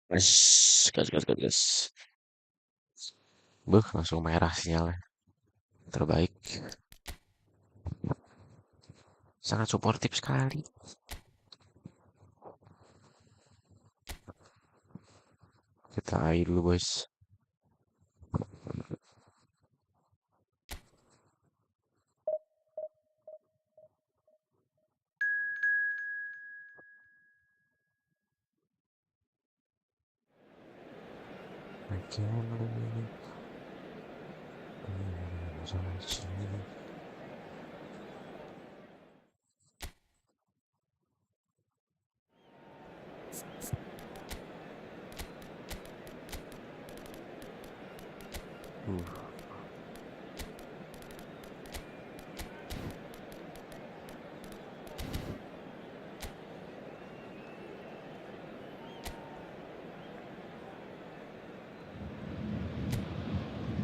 Gas, gas, gas, gas, gas. Beuh, langsung merah sinyalnya. Terbaik. Sangat suportif sekali. Kita AI dulu, boys.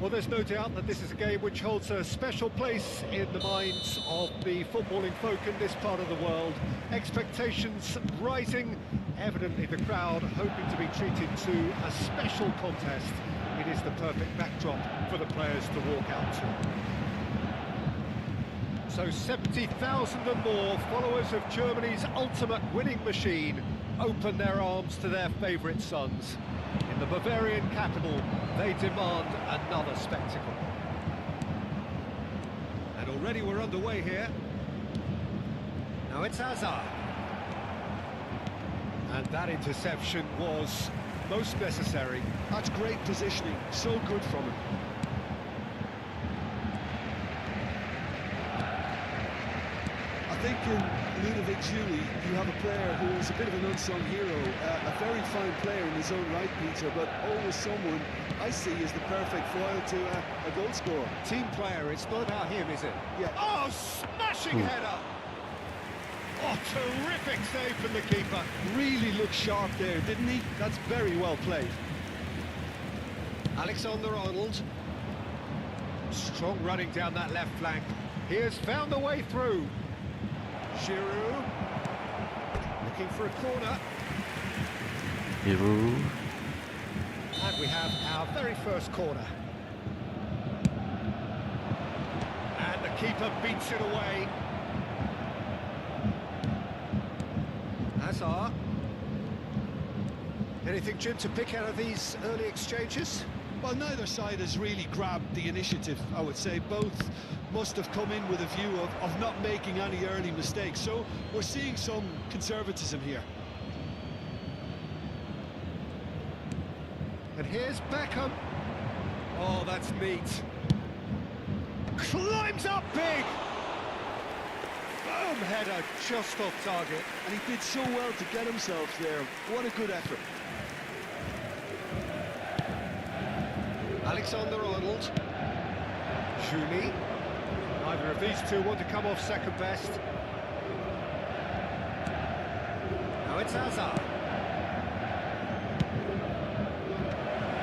Well, there's no doubt that this is a game which holds a special place in the minds of the footballing folk in this part of the world. Expectations rising, evidently the crowd hoping to be treated to a special contest. It is the perfect backdrop for the players to walk out to. So 70,000 and more followers of Germany's ultimate winning machine open their arms to their favourite sons. In the Bavarian capital, they demand another spectacle. And already we're underway here. Now it's Hazard. And that interception was most necessary. That's great positioning, so good from him. I think in Ludovic Giuli, you have a player who is a bit of an unsung hero, a very fine player in his own right, Peter, but always someone I see as the perfect foil to a goal scorer. Team player, it's not about him, is it? Yeah. Oh, smashing header! Oh, terrific save from the keeper. Really looked sharp there, didn't he? That's very well played. Alexander-Arnold. Strong running down that left flank. He has found the way through. Giroud. Looking for a corner. Giroud. And we have our very first corner. And the keeper beats it away. Hazard. Anything, Jim, to pick out of these early exchanges? Well, neither side has really grabbed the initiative, I would say. Both must have come in with a view of not making any early mistakes. So we're seeing some conservatism here. And here's Beckham. Oh, that's neat. Climbs up big. Boom, header just off target. And he did so well to get himself there. What a good effort. Alexander-Arnold. Giroud. Neither of these two want to come off second best. Now it's Hazard.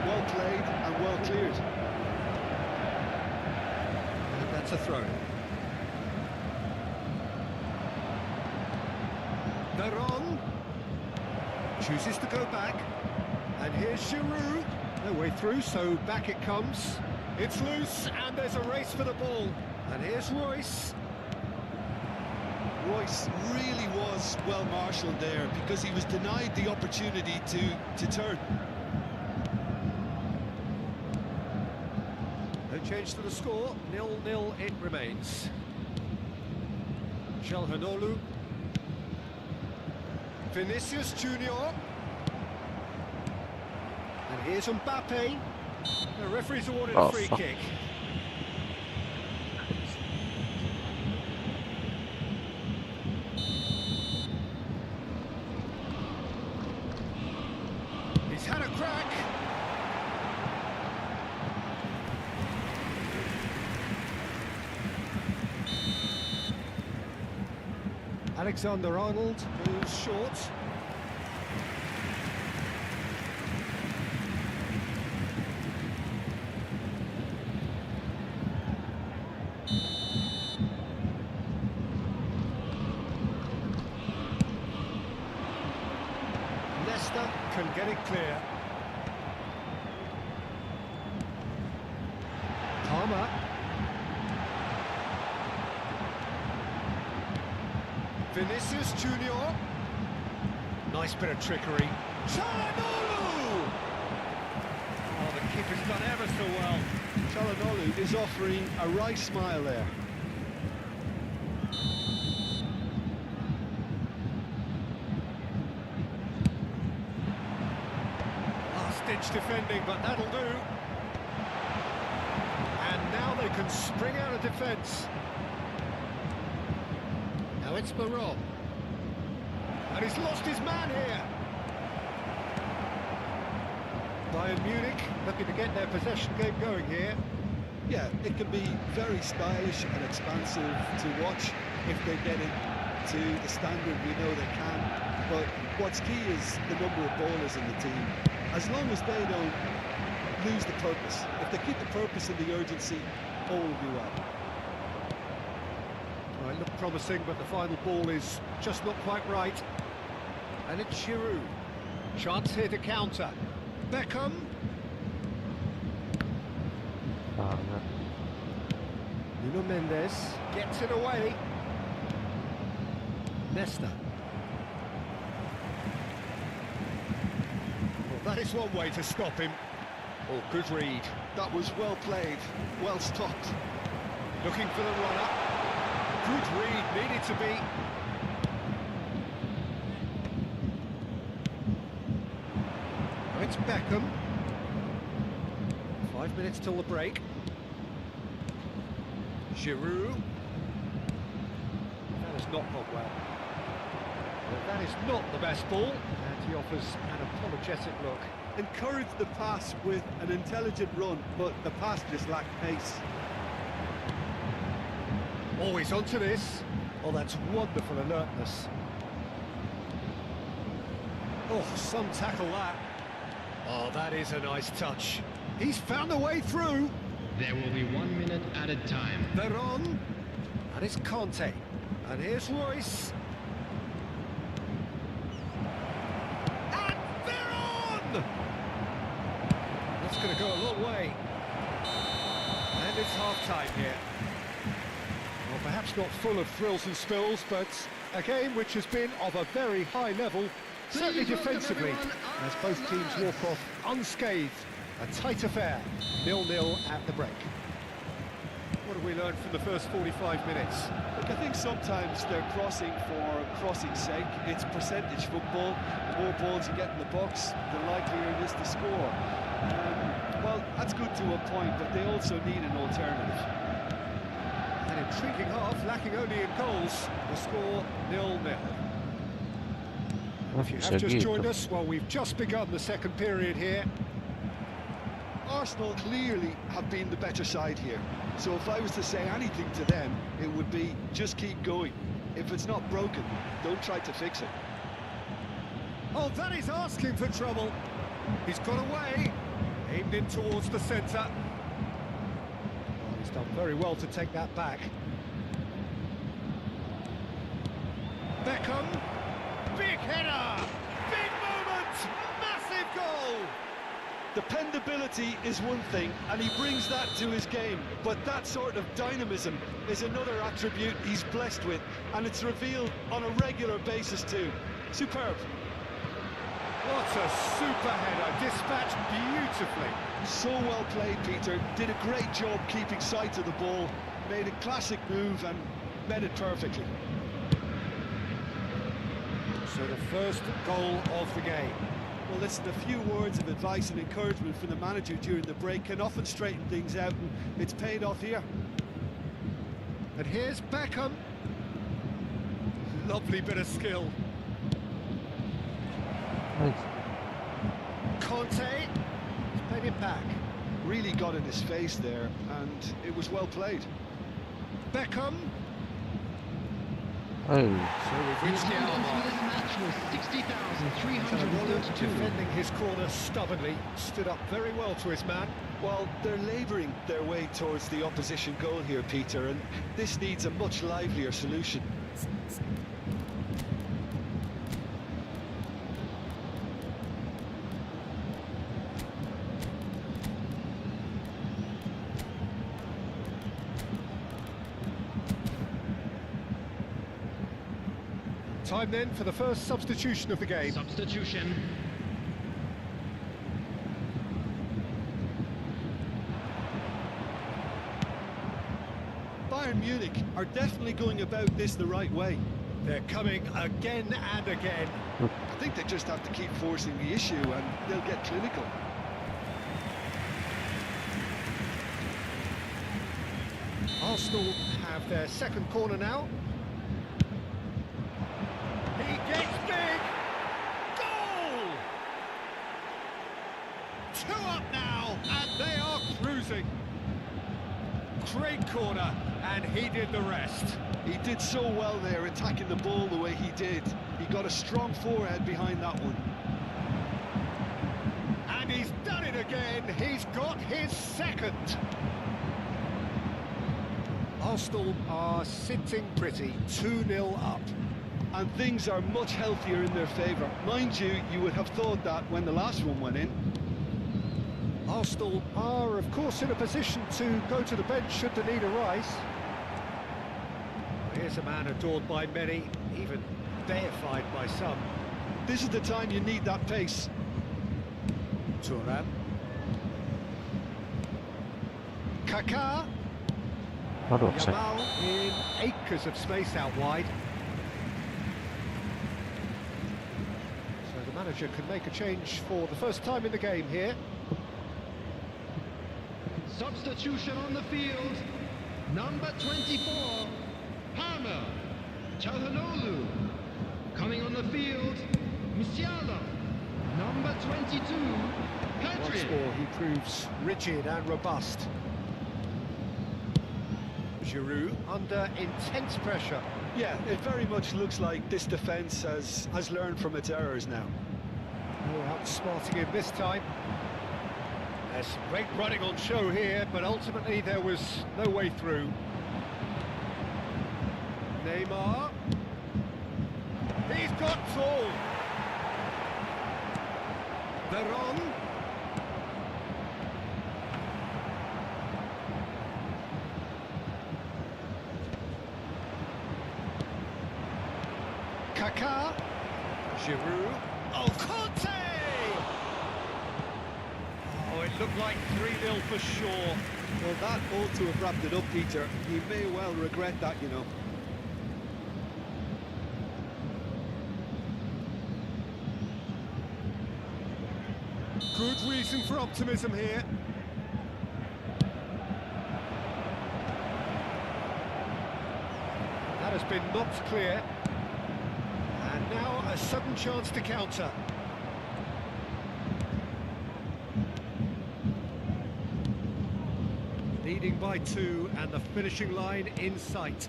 Well played and well cleared. And that's a throw. Veron chooses to go back. And here's Giroud. No way through, so back it comes. It's loose, and there's a race for the ball. And here's Royce. Royce really was well marshalled there because he was denied the opportunity to turn. No change to the score, 0-0 it remains. Çalhanoğlu. Vinicius Junior. And here's Mbappe. The referee's awarded a free kick. He's had a crack. Alexander-Arnold, who's short. Nesta can get it clear. Palmer. Vinicius Junior. Nice bit of trickery. Çalhanoğlu! Oh, the keeper's done ever so well. Çalhanoğlu is offering a wry smile there. Last-ditch defending, but that'll do. And now they can spring out of defence. Now it's Moreau. And he's lost his man here. Bayern Munich looking to get their possession game going here. Yeah, it can be very stylish and expansive to watch if they get it to the standard we know they can. But what's key is the number of ballers in the team. As long as they don't lose the purpose, if they keep the purpose and the urgency, all will be well. Well, it looked promising, but the final ball is just not quite right. And it's Giroud. Chance here to counter. Beckham. Nuno Mendes gets it away. Nesta. Well, that is one way to stop him. Oh, good read. That was well played, well stopped. Looking for the run-up. Good read, needed to be. Now it's Beckham. 5 minutes till the break. Giroud. That has not gone well. Well, that is not the best ball, and he offers an apologetic look. Encouraged the pass with an intelligent run, but the pass just lacked pace. Always onto this. Oh, that's wonderful alertness. Oh, some tackle that. Oh, that is a nice touch. He's found a way through. There will be 1 minute at a time. They're on. And it's Conte. And here's Royce. And they're on! That's going to go a long way. And it's half-time here. Well, perhaps not full of thrills and spills, but a game which has been of a very high level, certainly defensively, as both teams walk off unscathed. A tight affair, 0-0 at the break. What have we learned from the first 45 minutes? Look, I think sometimes they're crossing for crossing's sake. It's percentage football. The more balls you get in the box, the likelier it is to score. Well, that's good to a point, but they also need an alternative. An intriguing half, lacking only in goals. The score 0-0. If you have just joined us, well, we've just begun the second period here. Arsenal clearly have been the better side here. So if I was to say anything to them, it would be just keep going. If it's not broken, don't try to fix it. Oh, that is asking for trouble. He's got away, aimed in towards the centre. Oh, he's done very well to take that back. Beckham, big header, big moment, massive goal. Dependability is one thing, and he brings that to his game, but that sort of dynamism is another attribute he's blessed with, and it's revealed on a regular basis too. Superb. What a super header, dispatched beautifully. So well played, Peter. Did a great job keeping sight of the ball, made a classic move and met it perfectly. So the first goal of the game. Well, listen, a few words of advice and encouragement from the manager during the break can often straighten things out, and it's paid off here. And here's Beckham. Lovely bit of skill. Conte has played it back. Really got in his face there, and it was well played. Beckham. Oh, So we've reached the hour Attendance for mark. this match was Çalhanoğlu 60,332. defending his corner stubbornly, stood up very well to his man. Well, they're labouring their way towards the opposition goal here, Peter, and this needs a much livelier solution. Time then for the first substitution of the game. Substitution. Bayern Munich are definitely going about this the right way. They're coming again and again. I think they just have to keep forcing the issue and they'll get clinical. Arsenal have their second corner now. He gets big! Goal! 2 up now, and they are cruising. Great corner, and he did the rest. He did so well there, attacking the ball the way he did. He got a strong forehead behind that one. And he's done it again. He's got his second. Arsenal are sitting pretty, 2-0 up. And things are much healthier in their favour. Mind you, you would have thought that when the last one went in. Arsenal are, of course, in a position to go to the bench should the need arise. Here's a man adored by many, even deified by some. This is the time you need that pace. Thuram. Kaká. Waduh, offside. Yamal in acres of space out wide. So the manager can make a change for the first time in the game here. Substitution on the field. Number 24, Palmer. Çalhanoğlu. Coming on the field, Musiala. Number 22, Once Pedri. more he proves rigid and robust. Giroud under intense pressure. Yeah, it very much looks like this defence has learned from its errors now. Oh, outsmarting him this time. There's some great running on show here, but ultimately there was no way through. Neymar. He's got full. Veron. Kaká. Giroud. Oh, Conte! Oh, it looked like 3-0 for sure. Well, that ought to have wrapped it up, Peter. He may well regret that, you know. Good reason for optimism here. That has been knocked clear. And now a sudden chance to counter. Leading by 2 and the finishing line in sight.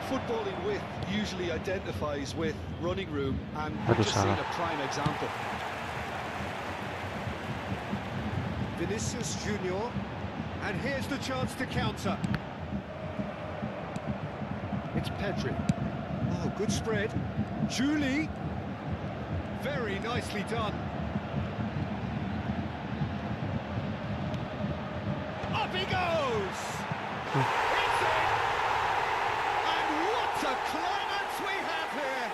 Footballing width usually identifies with running room, and we've Aduh, just seen salah. a prime example. Vinicius Junior. And here's the chance to counter. It's Pedri. Oh, good spread. Julie. Very nicely done. Up he goes! It's in! And what a climax we have here!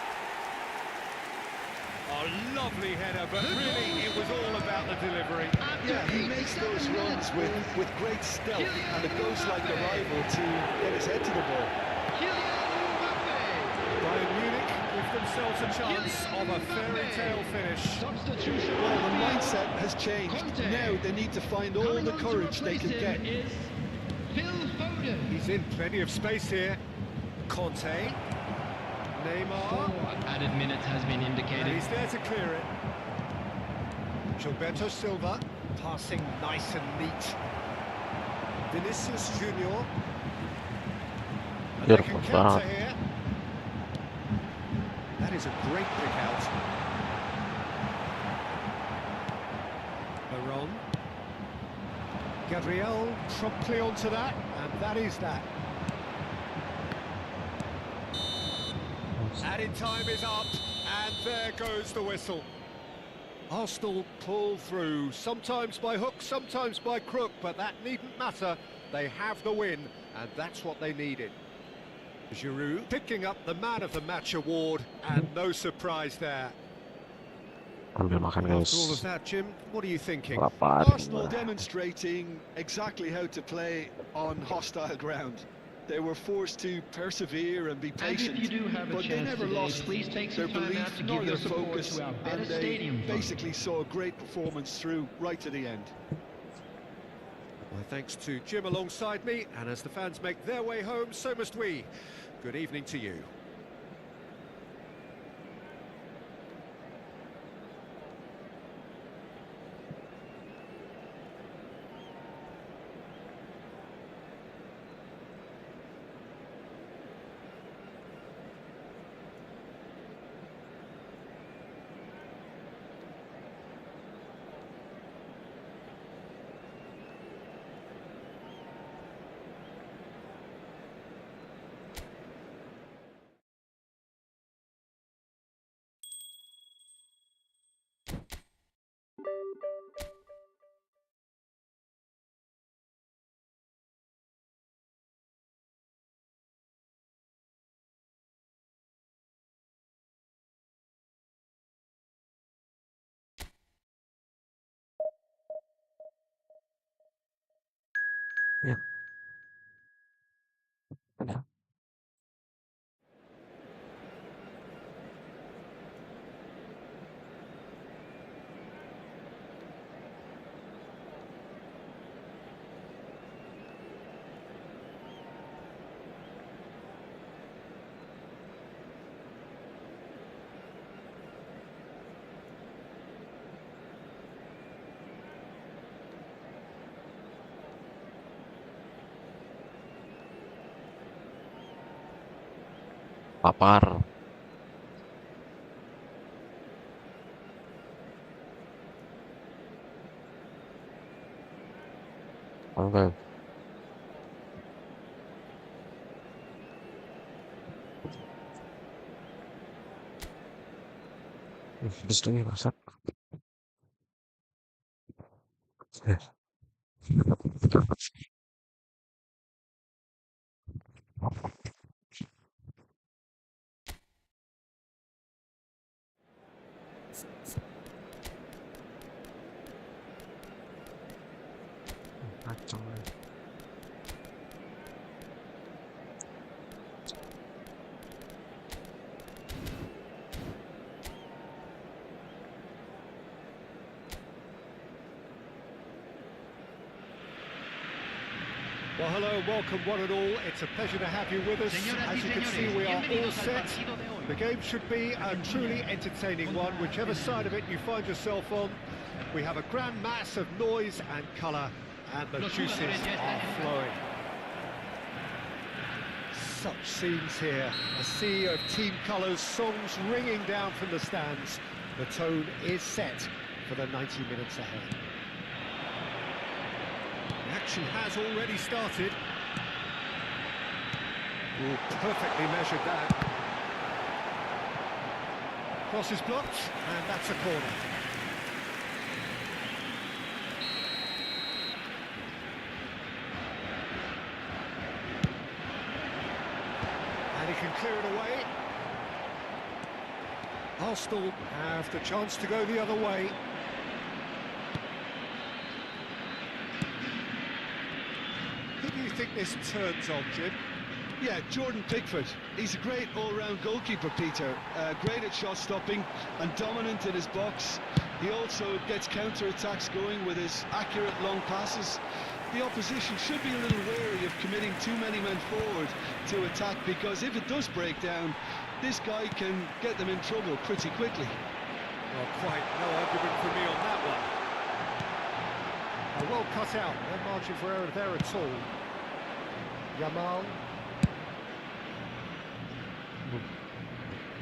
A lovely header, but really it was all about the delivery. Yeah, he makes those runs with great stealth, and it goes like a rival to get his head to the ball. Bayern Munich give themselves a chance of a fairy tale finish. Substitution. Well, on the the mindset field. has changed. Conte. Now they need to find all Coming the on to courage they replace can get. him is Phil Foden. He's in plenty of space here. Conte. Neymar. 4 added minutes has been And indicated. he's there to clear it. Gilberto Silva. Passing nice and neat. Vinicius Junior. And they can Beautiful counter shot. here. That is a great pick out. Veron. Gabriel promptly onto that, and that is that. Added time is up, and there goes the whistle. Arsenal pull through, sometimes by hook, sometimes by crook, but that needn't matter. They have the win, and that's what they needed. Giroud picking up the Man of the Match award, and no surprise there. Ambil makan After all of guys. that, Jim, what are you thinking? Lapar. Arsenal demonstrating exactly how to play on hostile ground. They were forced to persevere and be And patient, if you do have a but they chance never today, lost please take their some time belief out to nor give their your support focus, to our better and they stadium fund. basically saw a great performance through right to the end. My thanks to Jim alongside me, and as the fans make their way home, so must we. Good evening to you. Ya. Ada. Lapar. Oke. Di sini masak. Kacau. Well, hello, welcome one and all. It's a pleasure to have you with us. As you can see, we are all set. The game should be a truly entertaining one, whichever side of it you find yourself on. We have a grand mass of noise and colour, and the juices are flowing. Such scenes here, a sea of team colours, songs ringing down from the stands. The tone is set for the 90 minutes ahead. The action has already started. Oh, perfectly measured that. Cross is blocked, and that's a corner. And he can clear it away. Arsenal have the chance to go the other way. Who do you think this turns on, Jim? Yeah, Jordan Pickford. He's a great all-round goalkeeper, Peter. Great at shot stopping and dominant in his box. He also gets counter-attacks going with his accurate long passes. The opposition should be a little wary of committing too many men forward to attack, because if it does break down, this guy can get them in trouble pretty quickly. Well, quite no argument for me on that one. Well cut out, no margin for error there at all. Yamal.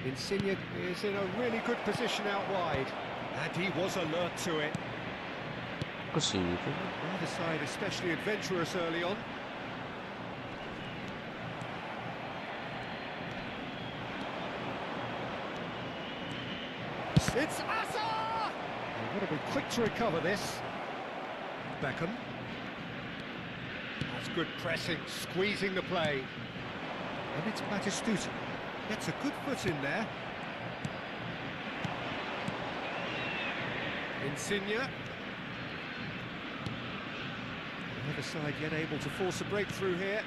Insigne is in a really good position out wide, and he was alert to it. Ke situ. Neither side especially adventurous early on. It's Asa! They've got to be quick to recover this. Beckham. That's good pressing, squeezing the play. And it's Batistuta. Gets a good foot in there. Insigne. Neither side yet able to force a breakthrough here.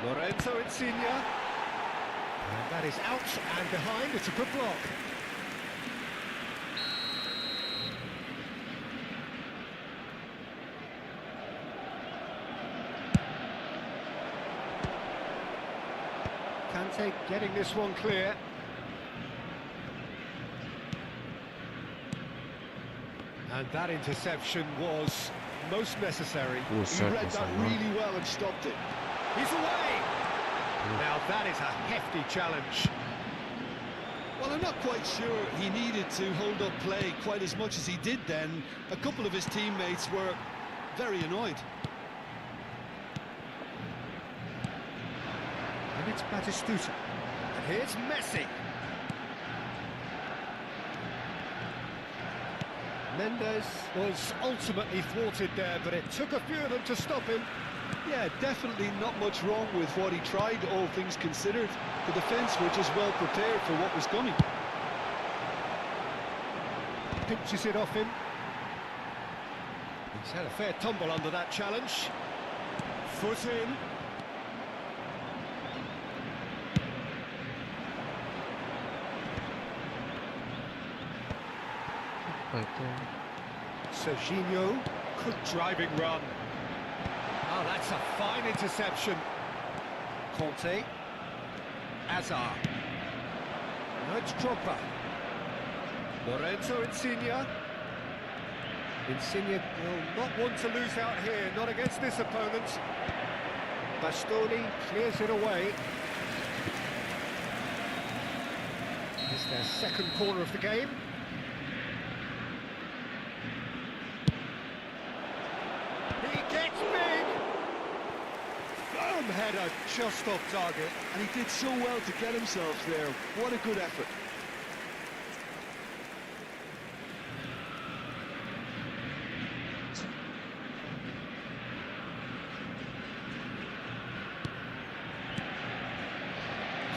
Lorenzo Insigne. And that is out and behind. It's a good block. Kante getting this one clear. And that interception was most necessary. He read that really well and stopped it. He's away! Now that is a hefty challenge. Well, I'm not quite sure he needed to hold up play quite as much as he did then. A couple of his teammates were very annoyed. And it's Batistuta. And here's Messi. Mendes was ultimately thwarted there, but it took a few of them to stop him. Yeah, definitely not much wrong with what he tried, all things considered. The defence were just well prepared for what was coming. Pinches it off him. He's had a fair tumble under that challenge. Foot in. Serginho, good driving run. Oh, that's a fine interception. Conte. Hazard. Now it's Drogba. Lorenzo Insigne. Insigne will not want to lose out here, not against this opponent. Bastoni clears it away. It's their second corner of the game. He gets big! Firm header just off target. And he did so well to get himself there. What a good effort.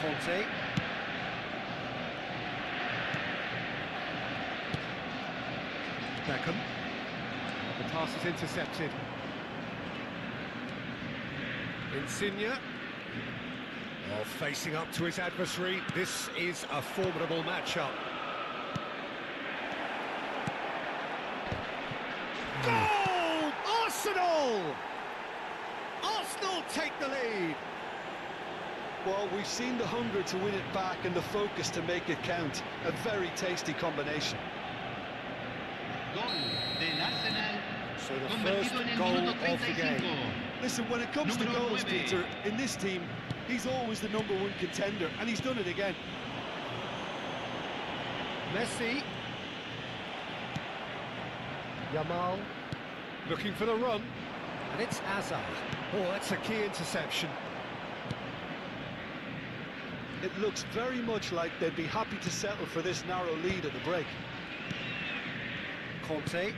Conte. Beckham. The pass is intercepted. Insigne. Oh, facing up to his adversary. This is a formidable matchup. Goal! Arsenal! Arsenal take the lead. Well, we've seen the hunger to win it back and the focus to make it count. A very tasty combination. Gol del Arsenal. So the Convertido first en el goal minuto of the 35. game. Listen, when it comes to Número goals, 9. Peter, in this team, he's always the #1 contender, and he's done it again. Messi. Yamal. Looking for the run. And it's Hazard. Oh, that's a key interception. It looks very much like they'd be happy to settle for this narrow lead at the break. Conte.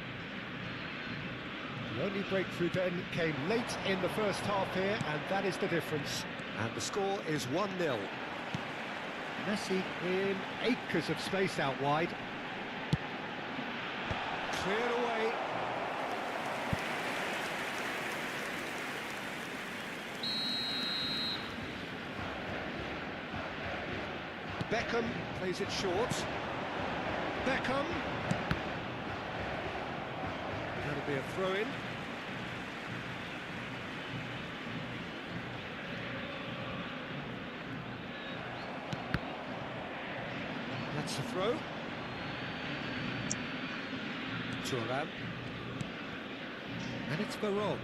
The only breakthrough then came late in the first half here, and that is the difference. And the score is 1-0. Messi in acres of space out wide. Cleared away. Beckham plays it short. Beckham. That'll be a throw-in. That's a throw. Thuram. And it's Varane.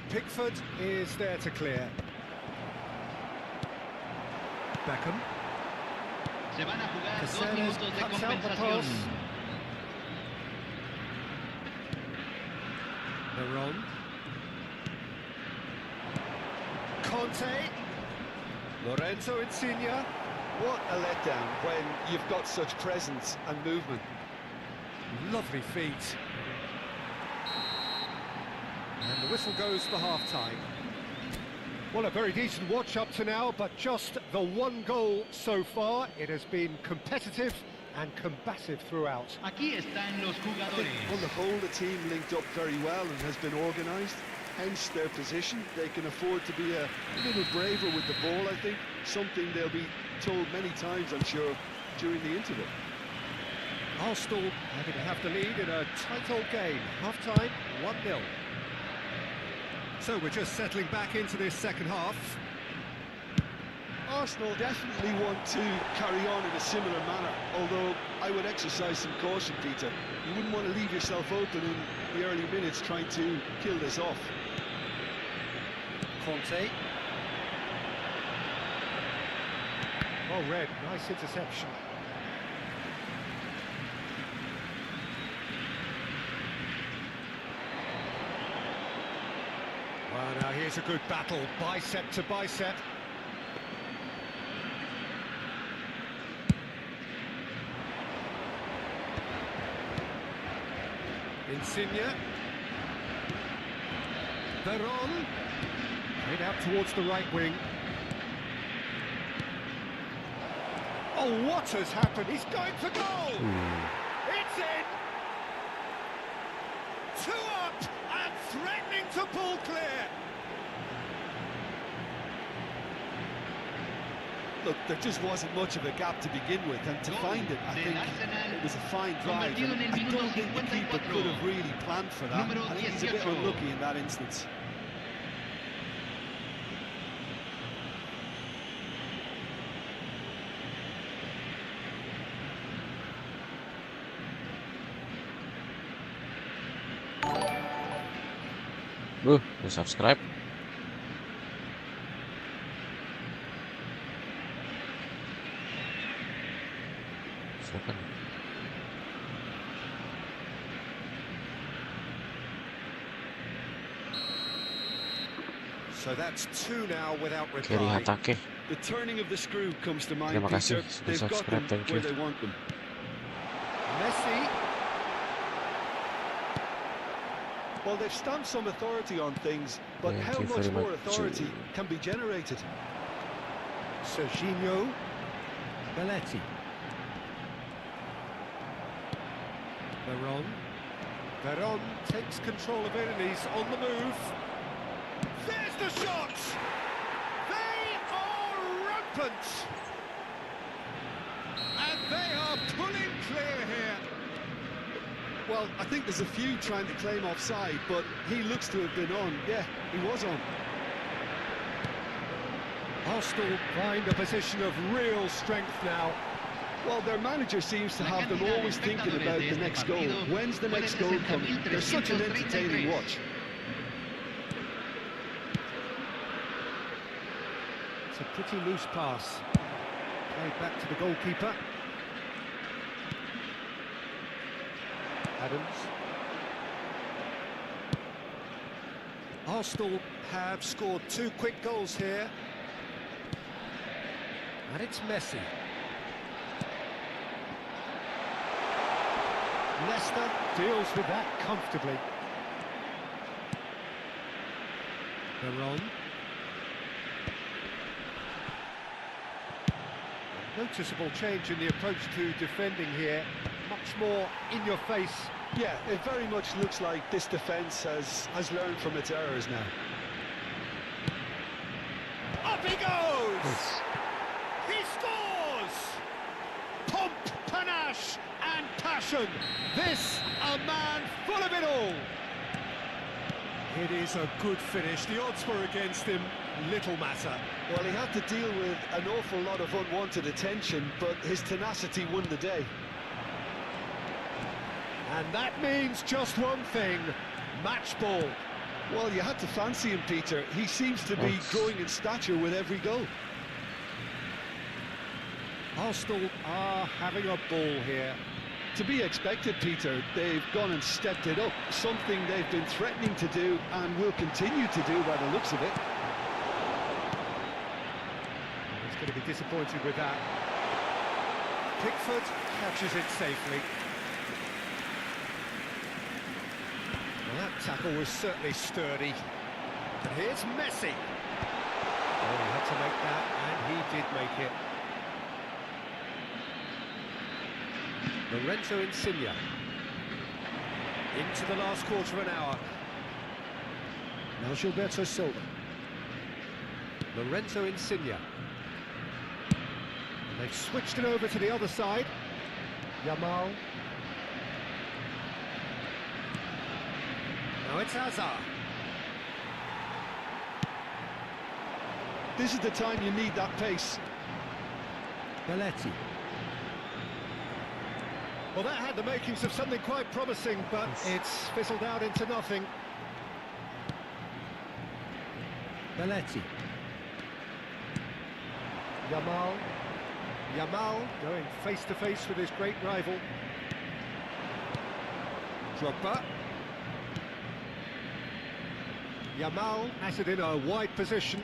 Pickford is there to clear. Beckham. Se van a jugar 2 Caceres minutos de cuts out the compensación. pass. Varane. Conte. Lorenzo Insigne. What a letdown when you've got such presence and movement. Lovely feet. And the whistle goes for half-time. Well, a very decent watch up to now, but just the one goal so far. It has been competitive and combative throughout. Aquí están los I think jugadores. on the whole, the team linked up very well and has been organised. Hence their position. They can afford to be a little braver with the ball, I think. Something they'll be told many times, I'm sure, during the interval. Arsenal are going to have the lead in a tight old game. Half-time, 1-0. So we're just settling back into this second half. Arsenal definitely want to carry on in a similar manner, although I would exercise some caution, Peter. You wouldn't want to leave yourself open in the early minutes trying to kill this off. Conte. Well read, nice interception. Well, now here's a good battle, bicep to bicep. Insigne. Veron. Played out towards the right wing. Oh, what has happened? He's going for goal! It's in! 2 up and threatening to pull clear. Look, there just wasn't much of a gap to begin with, and to find it, I think it was a fine drive. Convertido en el I minuto don't think the keeper 54. could have really planned for that. Número I think he's a bit 18. unlucky in that instance. Subscribe. Silakan. So that's 2 now without Kiri reply. Hatake. The turning of the screw comes to mind, Terima kasih Peter. sudah They've got them subscribe, thank where you. they want them. Messi. Well, they've stamped some authority on things, but Thank how you much very more much. authority can be generated? Serginho. Belletti. Veron. Veron takes control of it and he's on the move. There's the shot! They are rampant! And they are pulling clear here. Well, I think there's a few trying to claim offside, but he looks to have been on. Yeah, he was on. Arsenal find a position of real strength now. Well, their manager seems to have them always thinking about the next goal. When's the next goal coming? They're such an entertaining watch. It's a pretty loose pass. Played back to the goalkeeper. Adams. Arsenal have scored 2 quick goals here. And it's Messi. Leicester deals with that comfortably. Veron. A noticeable change in the approach to defending here. Much more in your face. Yeah, it very much looks like this defence has learned from its errors now. Up he goes! He scores! Pomp, panache and passion. This a man full of it all. It is a good finish. The odds were against him. Little matter. Well, he had to deal with an awful lot of unwanted attention, but his tenacity won the day. And that means just one thing. Match ball. Well, you had to fancy him, Peter. He seems to be growing in stature with every goal. Arsenal are having a ball here. To be expected, Peter. They've gone and stepped it up, something they've been threatening to do and will continue to do by the looks of it. He's going to be disappointed with that. Pickford catches it safely. That tackle was certainly sturdy. And here's Messi. Oh, he had to make that, and he did make it. Lorenzo Insigne. Into the last quarter of an hour. Now Gilberto Silva. Lorenzo Insigne. And they've switched it over to the other side. Yamal. Now it's Hazard. This is the time you need that pace. Belletti. Well, that had the makings of something quite promising, but it's fizzled out into nothing. Belletti. Yamal. Yamal going face-to-face with his great rival. Drogba. Yamal has it in a wide position.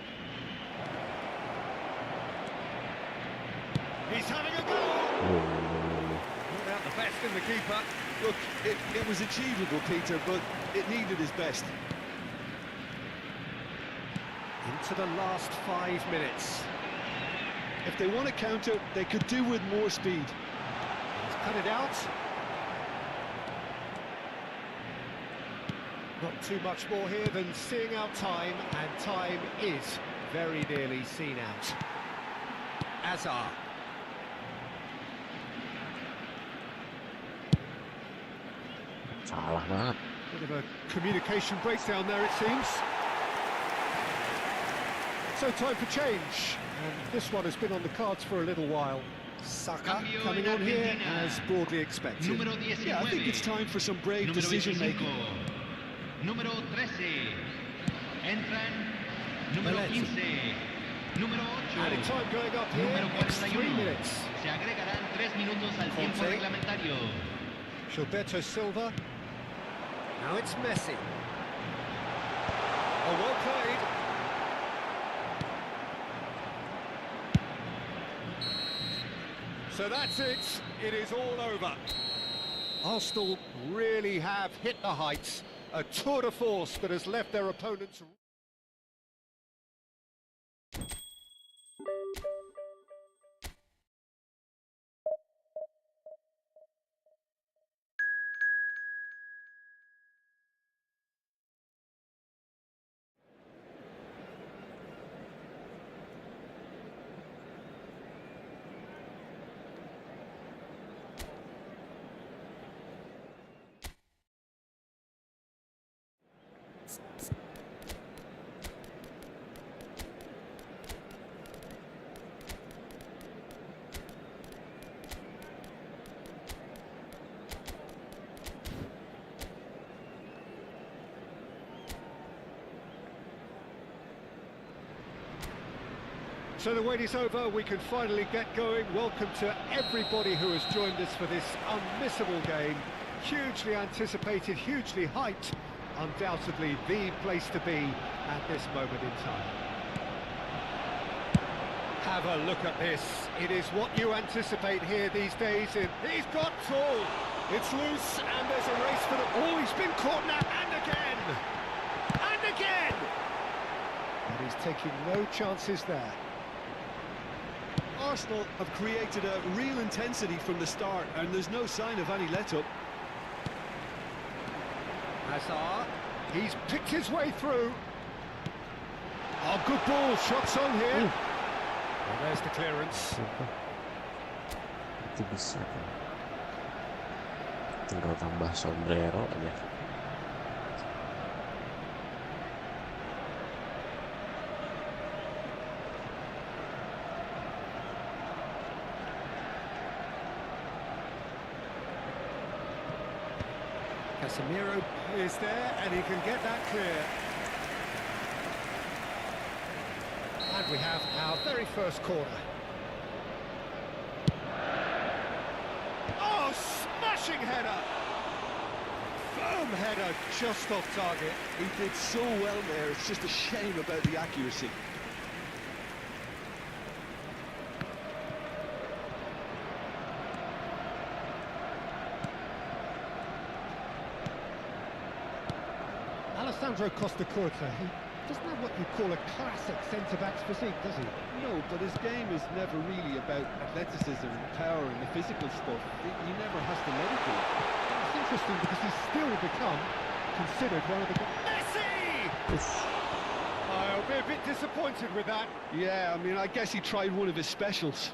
He's having a go! Not out the best in the keeper. Look, it was achievable, Peter, but it needed his best. Into the last 5 minutes. If they want to counter, they could do with more speed. He's cut it out. Not too much more here than seeing out time, and time is very nearly seen out. Hazard. Salah banget. Bit of a communication breakdown there, it seems. So time for change, and this one has been on the cards for a little while. Saka coming on here as broadly expected. Número 19. Yeah, I think it's time for some brave decision-making. Número 13. Entran número 15. Número 8. Added time going up here. Número It's 3 41. minutes. Se agregarán 3 minutos al tiempo Conte. reglamentario. Gilberto Silva. Now it's Messi. Oh, well played. So that's it. It is all over. Arsenal really have hit the heights. A tour de force that has left their opponents. So the wait is over, we can finally get going. Welcome to everybody who has joined us for this unmissable game. Hugely anticipated, hugely hyped. Undoubtedly the place to be at this moment in time. Have a look at this. It is what you anticipate here these days. He's got full. It's loose and there's a race for the... Oh, he's been caught now, and again! And again! And he's taking no chances there. Arsenal have created a real intensity from the start, and there's no sign of any let-up. Hazard, he's picked his way through. Oh, good ball, shots on here. Well, there's the clearance. Itu bisa kan. Tinggal tambah sombrero aja. Casemiro is there, and he can get that clear. And we have our very first corner. Oh, smashing header! Firm header, just off target. He did so well there, it's just a shame about the accuracy. Sandro Costa, he doesn't have what you call a classic centre-back's physique, does he? No, but his game is never really about athleticism and power and the physical stuff. He never has to let it be. It's interesting because he's still become considered one of the... Messi! I'll be a bit disappointed with that. Yeah, I mean, I guess he tried one of his specials.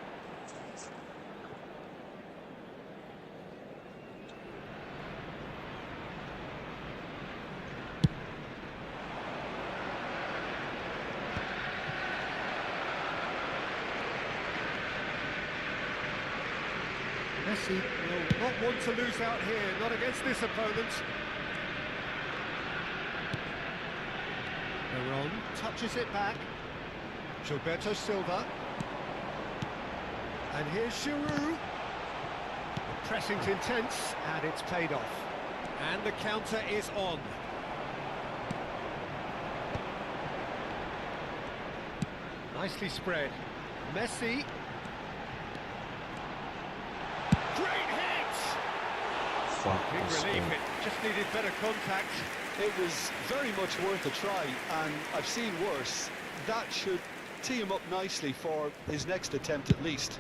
Messi will not want to lose out here, not against this opponent. Veron touches it back. Gilberto Silva. And here's Giroud. The pressing's intense, and it's paid off. And the counter is on. Nicely spread. Messi. Great hit! Fuck Big this relief, game. it just needed better contact. It was very much worth a try, and I've seen worse. That should tee him up nicely for his next attempt at least.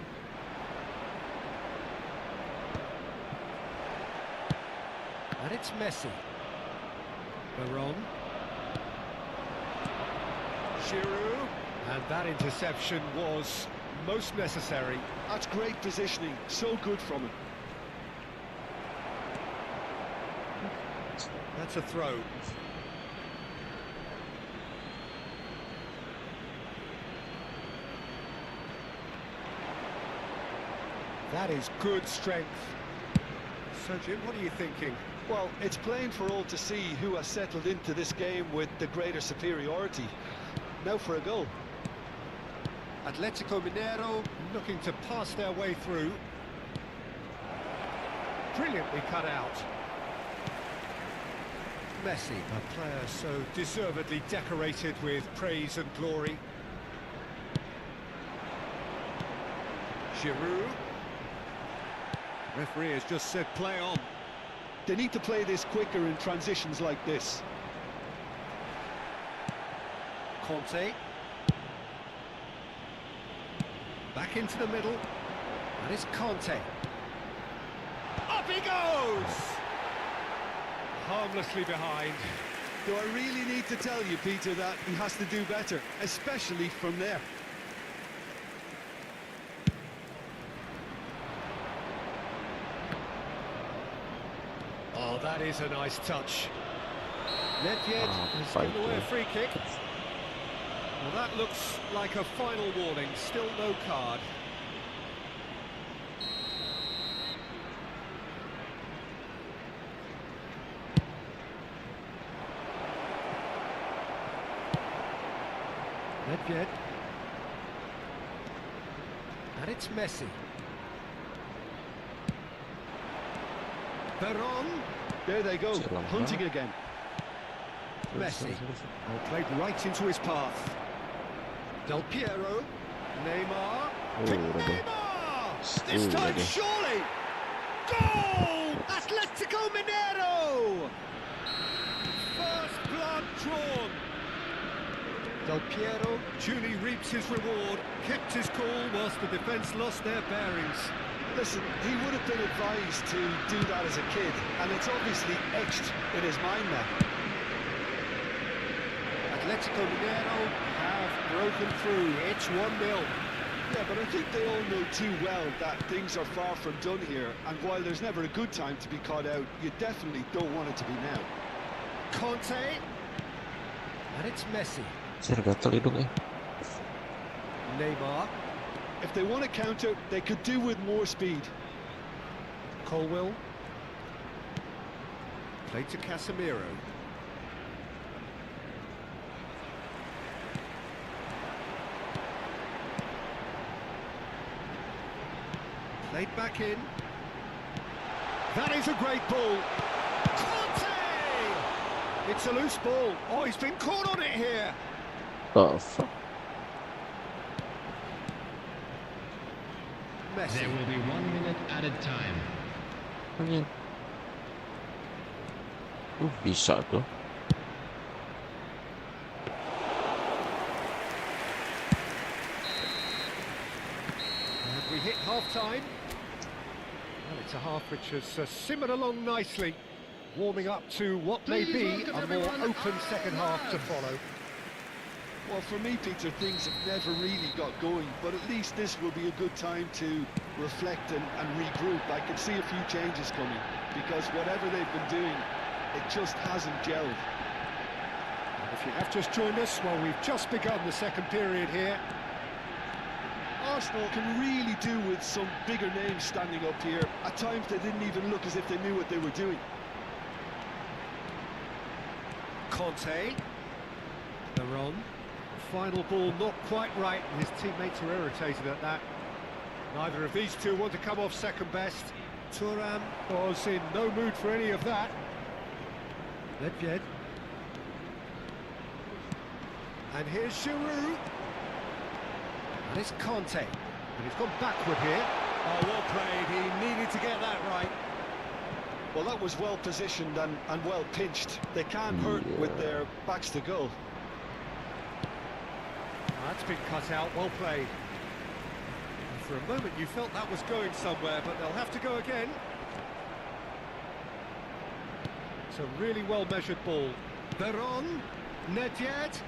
And it's Messi. Veron. Giroud. And that interception was most necessary. That's great positioning, so good from him. That's a throw. That is good strength. So, Jim, what are you thinking? Well, it's plain for all to see who has settled into this game with the greater superiority. Now for a goal. Atletico Mineiro looking to pass their way through. Brilliantly cut out. Messi, a player so deservedly decorated with praise and glory. Giroud. Referee has just said play on. They need to play this quicker in transitions like this. Conte. Back into the middle. And it's Conte. Up he goes! Harmlessly behind. Do I really need to tell you, Peter, that he has to do better, especially from there? Oh, that is a nice touch. Nedved has fight given away a there. free kick. Well, that looks like a final warning. Still no card. Nedved. And it's Messi. Veron. There they go, Silva. hunting again. Messi. Played right into his path. Del Piero. Neymar. Neymar! This time, surely! Goal! Atletico Mineiro! First blood drawn. Del Piero duly reaps his reward, kept his cool whilst the defence lost their bearings. Listen, he would have been advised to do that as a kid, and it's obviously etched in his mind now. Atletico Mineiro have broken through. It's 1-0. Yeah, but I think they all know too well that things are far from done here, and while there's never a good time to be caught out, you definitely don't want it to be now. Conte. And it's Messi. Gatal hidungnya. Neymar. If they want to counter, they could do with more speed. Colwill. Played to Casemiro. Played back in. That is a great ball. Conte! It's a loose ball. Oh, he's been caught on it here. Oh, fuck. Messi. There will be 1 minute added time. Bisa tuh. hit half-time. Well, it's a half which has simmered along nicely, warming up to what may be a more open second half to follow. Well, for me, Peter, things have never really got going, but at least this will be a good time to reflect and regroup. I can see a few changes coming, because whatever they've been doing, it just hasn't gelled. And if you have just joined us, well, we've just begun the second period here. Arsenal can really do with some bigger names standing up here. At times, they didn't even look as if they knew what they were doing. Conte. They're on. Final ball not quite right, and his teammates are irritated at that. Neither of these two want to come off second best. Thuram was in no mood for any of that. Nedved. And here's Giroud. And it's Conte. And he's gone backward here. Oh, well played. He needed to get that right. Well, that was well positioned and well pinched. They can't hurt with their backs to goal. That's been cut out, well played. And for a moment you felt that was going somewhere, but they'll have to go again. It's a really well measured ball. Veron, Nedved,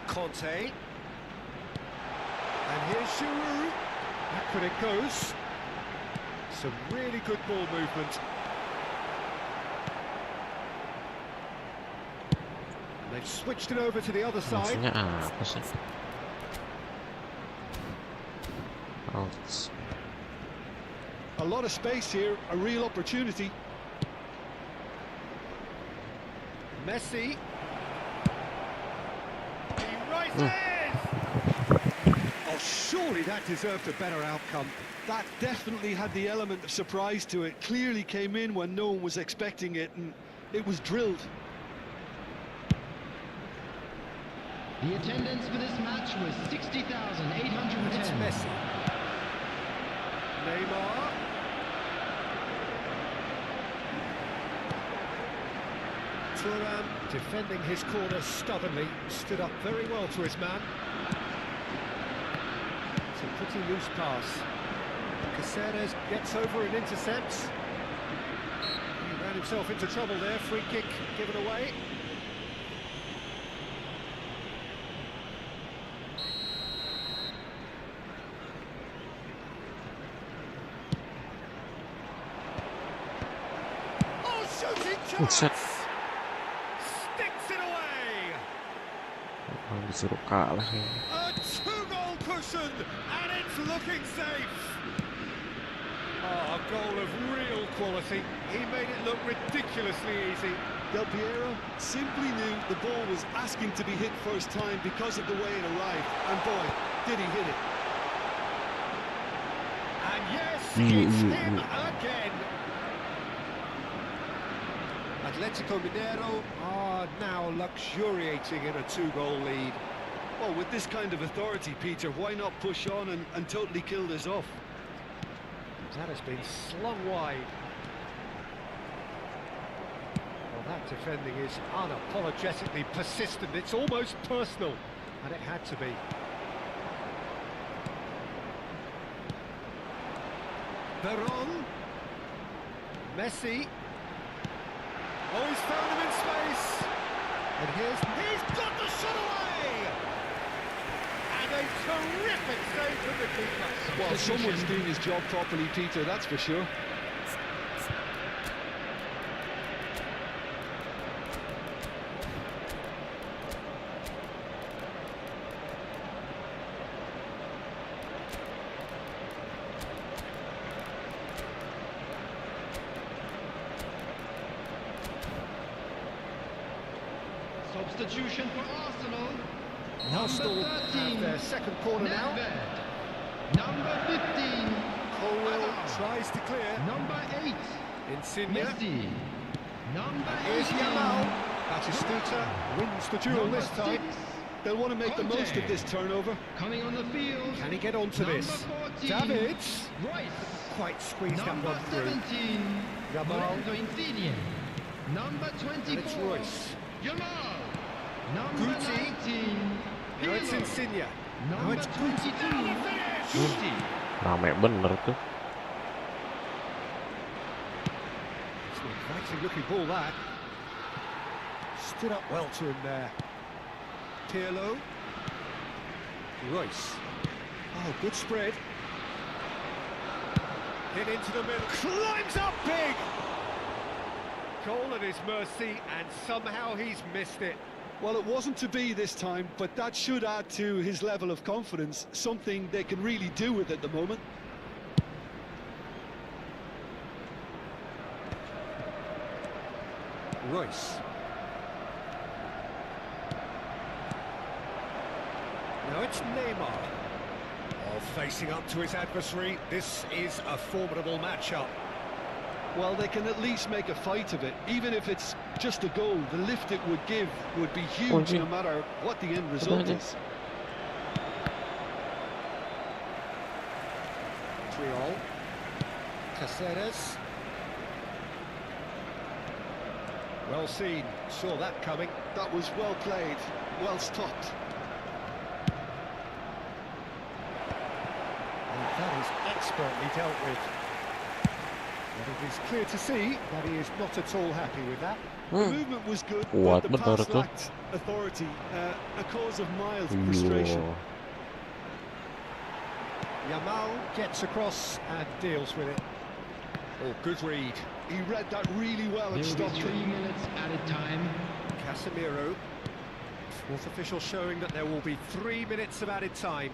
Conte. And here's Giroud. Backward it goes. Some really good ball movement. They've switched it over to the other side. Maksudnya apa sih? Out. A lot of space here, a real opportunity. Messi. He rises! Oh, surely that deserved a better outcome. That definitely had the element of surprise to it. Clearly came in when no one was expecting it, and it was drilled. The attendance for this match was 60,810. It's Messi. Neymar. Thuram defending his corner stubbornly, stood up very well to his man. It's a pretty loose pass. Caceres gets over and intercepts. He ran himself into trouble there, free kick given away. Set. Sticks it away. Disuruh kalah ya. A two-goal cushion, and it's looking safe. Oh, a goal of real quality. He made it look ridiculously easy. Del Piero simply knew the ball was asking to be hit first time because of the way it arrived, and boy, did he hit it. And yes, it's him again. Atletico Mineiro are now luxuriating in a two-goal lead. Well, with this kind of authority, Peter, why not push on and totally kill this off? That has been slung wide. Well, that defending is unapologetically persistent. It's almost personal, and it had to be. Veron. Messi. Oh, he's found him in space. And he's got the shot away! And a terrific save from the keeper. Well, someone's doing his job properly, Peter, that's for sure. Substitution for Arsenal. Arsenal have their second corner now. Number 15. Colwell tries to clear. Number 8. Insigne. Messi. Number 18. Here's Yamal. Batistuta wins the duel Number this time. 6. They'll want to make the most of this turnover. Coming on the field. Can he get onto Number this? 14. Davids. Rice. Quite squeezed that Number one through. 17. Yamal. Lorenzo Insigne. Number And 24. it's Royce. Yamal. Number Guti. 19. Now it's Pirlo. Insigne. Now Number it's 22. Guti. Guti. Rame bener tuh. It's an inviting looking ball that. Stood up well to him there. Pirlo. Royce. Oh, good spread. Hit into the middle. Climbs up big! Goal at his mercy, and somehow he's missed it. Well, it wasn't to be this time, but that should add to his level of confidence, something they can really do with at the moment. Royce. Now it's Neymar. Oh, facing up to his adversary. This is a formidable matchup. Well, they can at least make a fight of it. Even if it's just a goal, the lift it would give would be huge no matter what the end result is. Triol. Caceres. Well seen. Saw that coming. That was well played, well stopped. And that is expertly dealt with. But it is clear to see that he is not at all happy with that. The movement was good, Kuat but the bener pass tuh. lacked authority, a cause of mild frustration. Yo. Yamal gets across and deals with it. Oh, good read. He read that really well and There will be stopped 3 it. minutes added time. Casemiro. Fourth official showing that there will be 3 minutes of added time.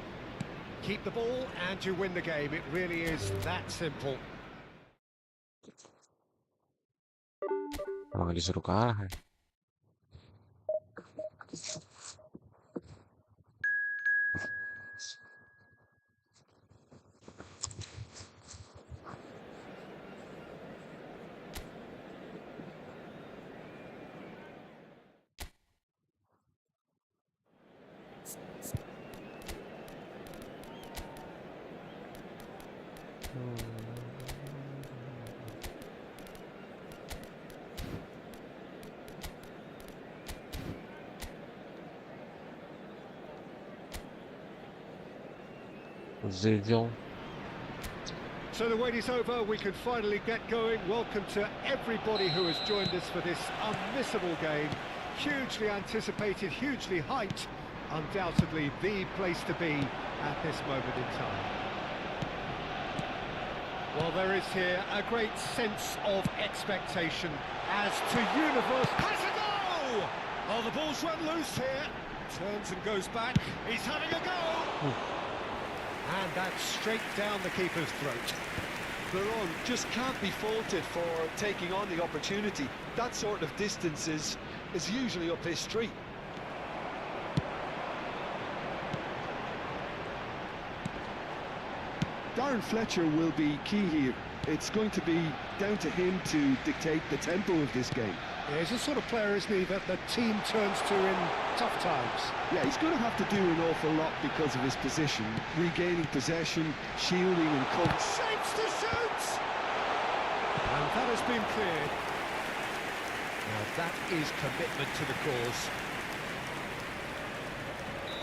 Keep the ball and you win the game. It really is that simple. Emang disuruh kalah ya. Zillion. So the wait is over, we can finally get going. Welcome to everybody who has joined us for this unmissable game. Hugely anticipated, hugely hyped. Undoubtedly the place to be at this moment in time. Well, there is here a great sense of expectation as to universe. Has a go! Oh, the ball's run loose here. Turns and goes back. He's having a go! And that's straight down the keeper's throat. Veron just can't be faulted for taking on the opportunity. That sort of distance is usually up his street. Darren Fletcher will be key here. It's going to be down to him to dictate the tempo of this game. Yeah, he's the sort of player, isn't he, that the team turns to in tough times. Yeah, he's going to have to do an awful lot because of his position. Regaining possession, shielding and cover. Shapes to shoot! And that has been cleared. Now that is commitment to the cause.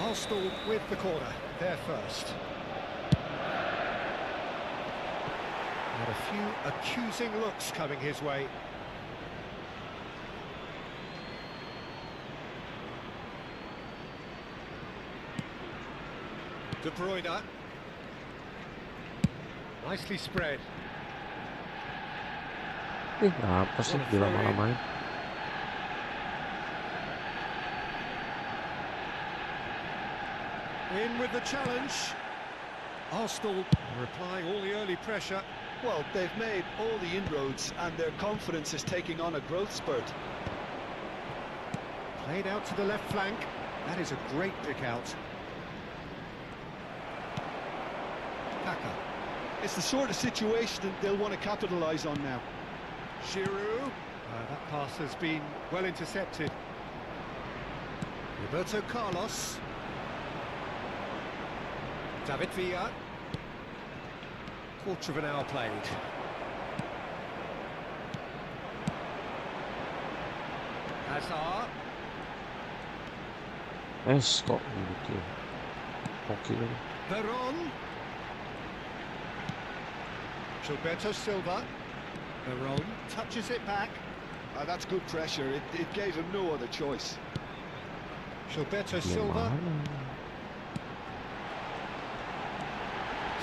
Arsenal with the corner, there first. And a few accusing looks coming his way. De Bruyne. Nicely spread. Apa sih dilama-lamain? In with the challenge. Arsenal replying all the early pressure. Well, they've made all the inroads and their confidence is taking on a growth spurt. Played out to the left flank. That is a great pick out. Kaka. It's the sort of situation that they'll want to capitalise on now. Giroud. That pass has been well intercepted. Roberto Carlos. David Villa. Quarter of an hour played. Hazard. Kok gitu. Oke. Veron. Gilberto Silva. Veron touches it back. That's good pressure. It gave him no other choice. Gilberto Silva.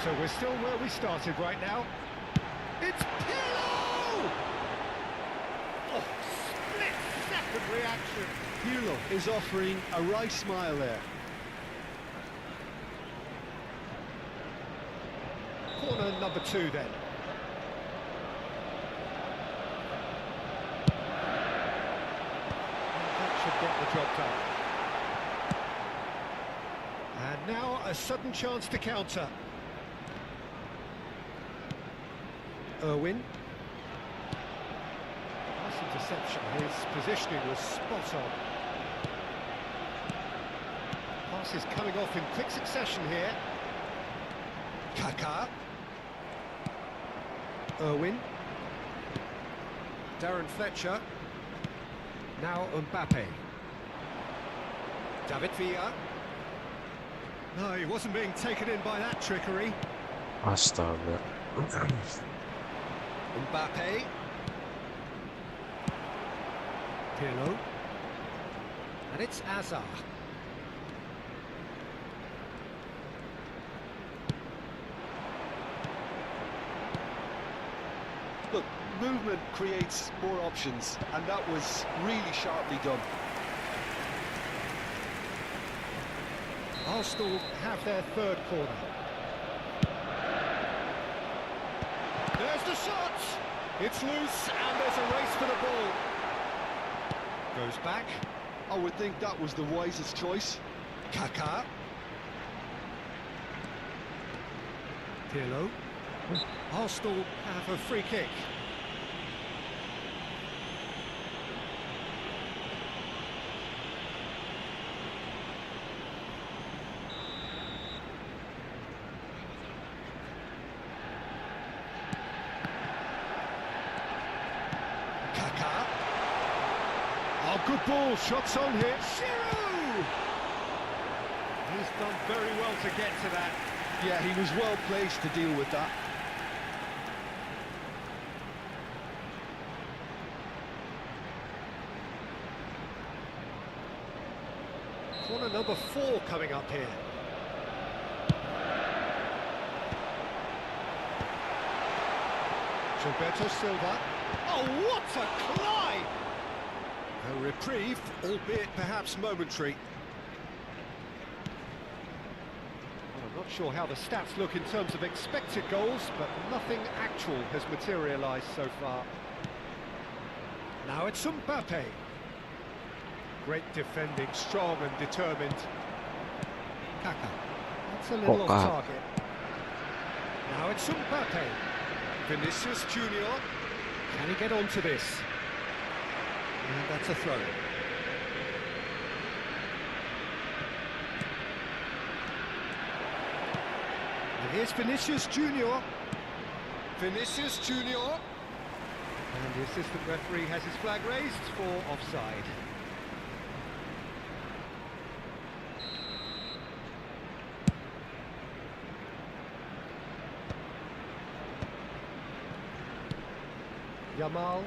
So we're still where we started right now. It's Pirlo! Oh, split-second reaction. Pirlo is offering a right smile there. Corner number 2 then. And that should get the job done. And now a sudden chance to counter. Irwin. Nice interception. His positioning was spot on. Passes coming off in quick succession here. Kaká. Irwin. Darren Fletcher. Now Mbappe. David Villa. No, he wasn't being taken in by that trickery. Astaga. Mbappe. Pirlo. And it's Hazard. Look, movement creates more options, and that was really sharply done. Arsenal have their third corner. There's the shot! It's loose, and there's a race for the ball. Goes back. I would think that was the wisest choice. Kaká. Pirlo. Arsenal have a free kick. Kaká. Oh, good ball. Shots on here. Giroud! He's done very well to get to that. Yeah, he was well placed to deal with that. Corner number 4 coming up here. Gilberto Silva. Oh, what a climb! A reprieve, albeit perhaps momentary. Well, I'm not sure how the stats look in terms of expected goals, but nothing actual has materialised so far. Now it's Mbappe. Great defending, strong and determined. Kaká. That's a little off target. Now it's Mbappe. Vinicius Junior. Can he get onto this? And that's a throw. And here's Vinicius Junior. Vinicius Junior. And the assistant referee has his flag raised for offside. Yamal.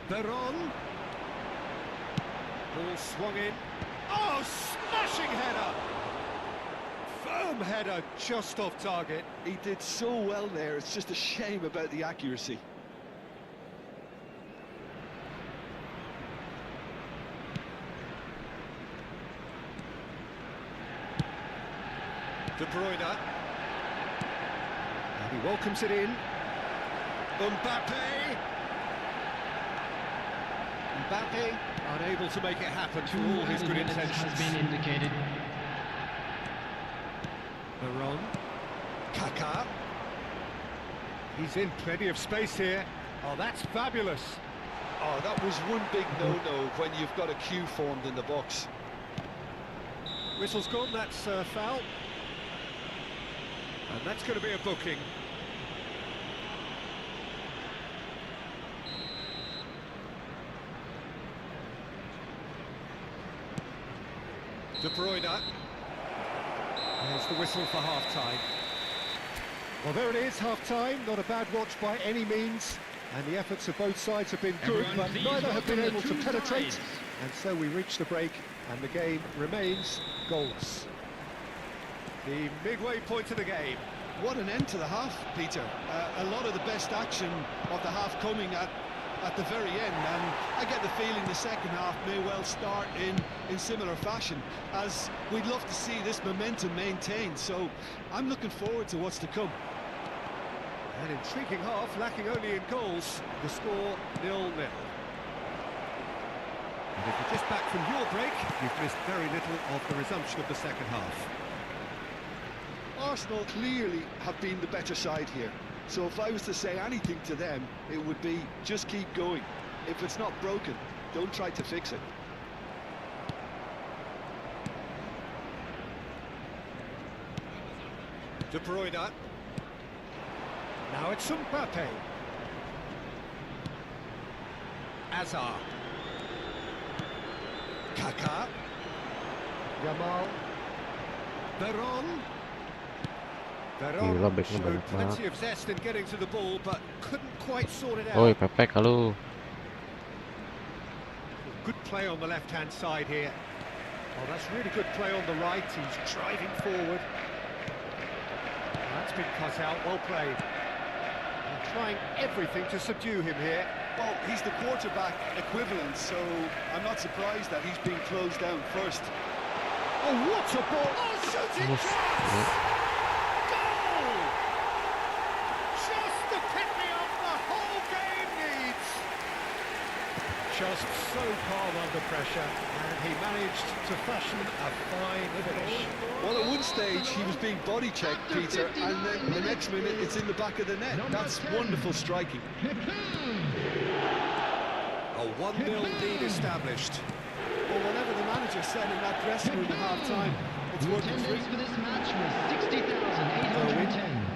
Veron. Ball swung in. Oh, smashing header! Firm header, just off target. He did so well there, it's just a shame about the accuracy. De Bruyne. And he welcomes it in. Mbappe. Mbappe unable to make it happen for all his good intentions. Has been indicated. Veron. Kaká. He's in plenty of space here. Oh, that's fabulous. Oh, that was one big no-no when you've got a queue formed in the box. Whistle's gone, that's foul. And that's going to be a booking. De Bruyne. There's the whistle for half-time. Well, there it is, half-time. Not a bad watch by any means. And the efforts of both sides have been good, Everyone, but please neither have been welcome able the to two penetrate. sides. And so we reach the break, and the game remains goalless. The midway point of the game. What an end to the half, Peter. A lot of the best action of the half coming at the very end, and I get the feeling the second half may well start in similar fashion, as we'd love to see this momentum maintained. So I'm looking forward to what's to come. An intriguing half, lacking only in goals. The score 0-0. And if you're just back from your break, you've missed very little of the resumption of the second half. Arsenal clearly have been the better side here. So if I was to say anything to them, it would be just keep going. If it's not broken, don't try to fix it. De Bruyne. Now it's Mbappe. Hazard. Kaká. Yamal. Veron. Gila, backnya Showed banyak banget. plenty of zest in getting to the ball, but couldn't quite sort it out. Oi, pepek lu. Good play on the left-hand side here. Oh, that's really good play on the right. He's driving forward. That's been cut out. Well played. They're trying everything to subdue him here. Well, he's the quarterback equivalent, so I'm not surprised that he's being closed down first. Oh, what a ball! Oh, shooting Oof. chance! Yeah. Goal! Just the pick-me-up the whole game needs. Just so calm under pressure, and he managed to fashion a fine finish. Well, at one stage he was being body checked, Peter, and then the next minute it's in the back of the net. That's wonderful striking. A 1-0 lead established. Well, whatever the manager said in that dressing room at half-time, it's The working for attendance him. for this match was 60,810.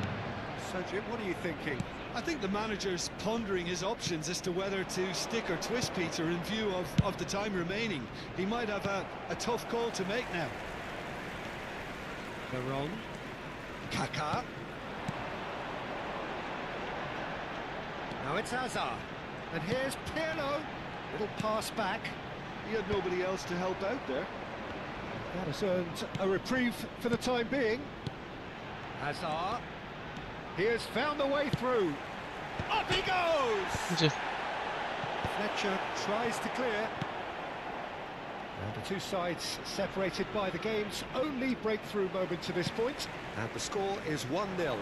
So, Jim, what are you thinking? I think the manager's pondering his options as to whether to stick or twist, Peter, in view of the time remaining. He might have a tough call to make now. Veron. Kaká. Now it's Hazard. And here's Pirlo. Little pass back. He had nobody else to help out there. That has earned a reprieve for the time being. Hazard. He has found the way through. Up he goes! Just Fletcher tries to clear. And the two sides separated by the game's only breakthrough moment to this point. And the score is 1-0.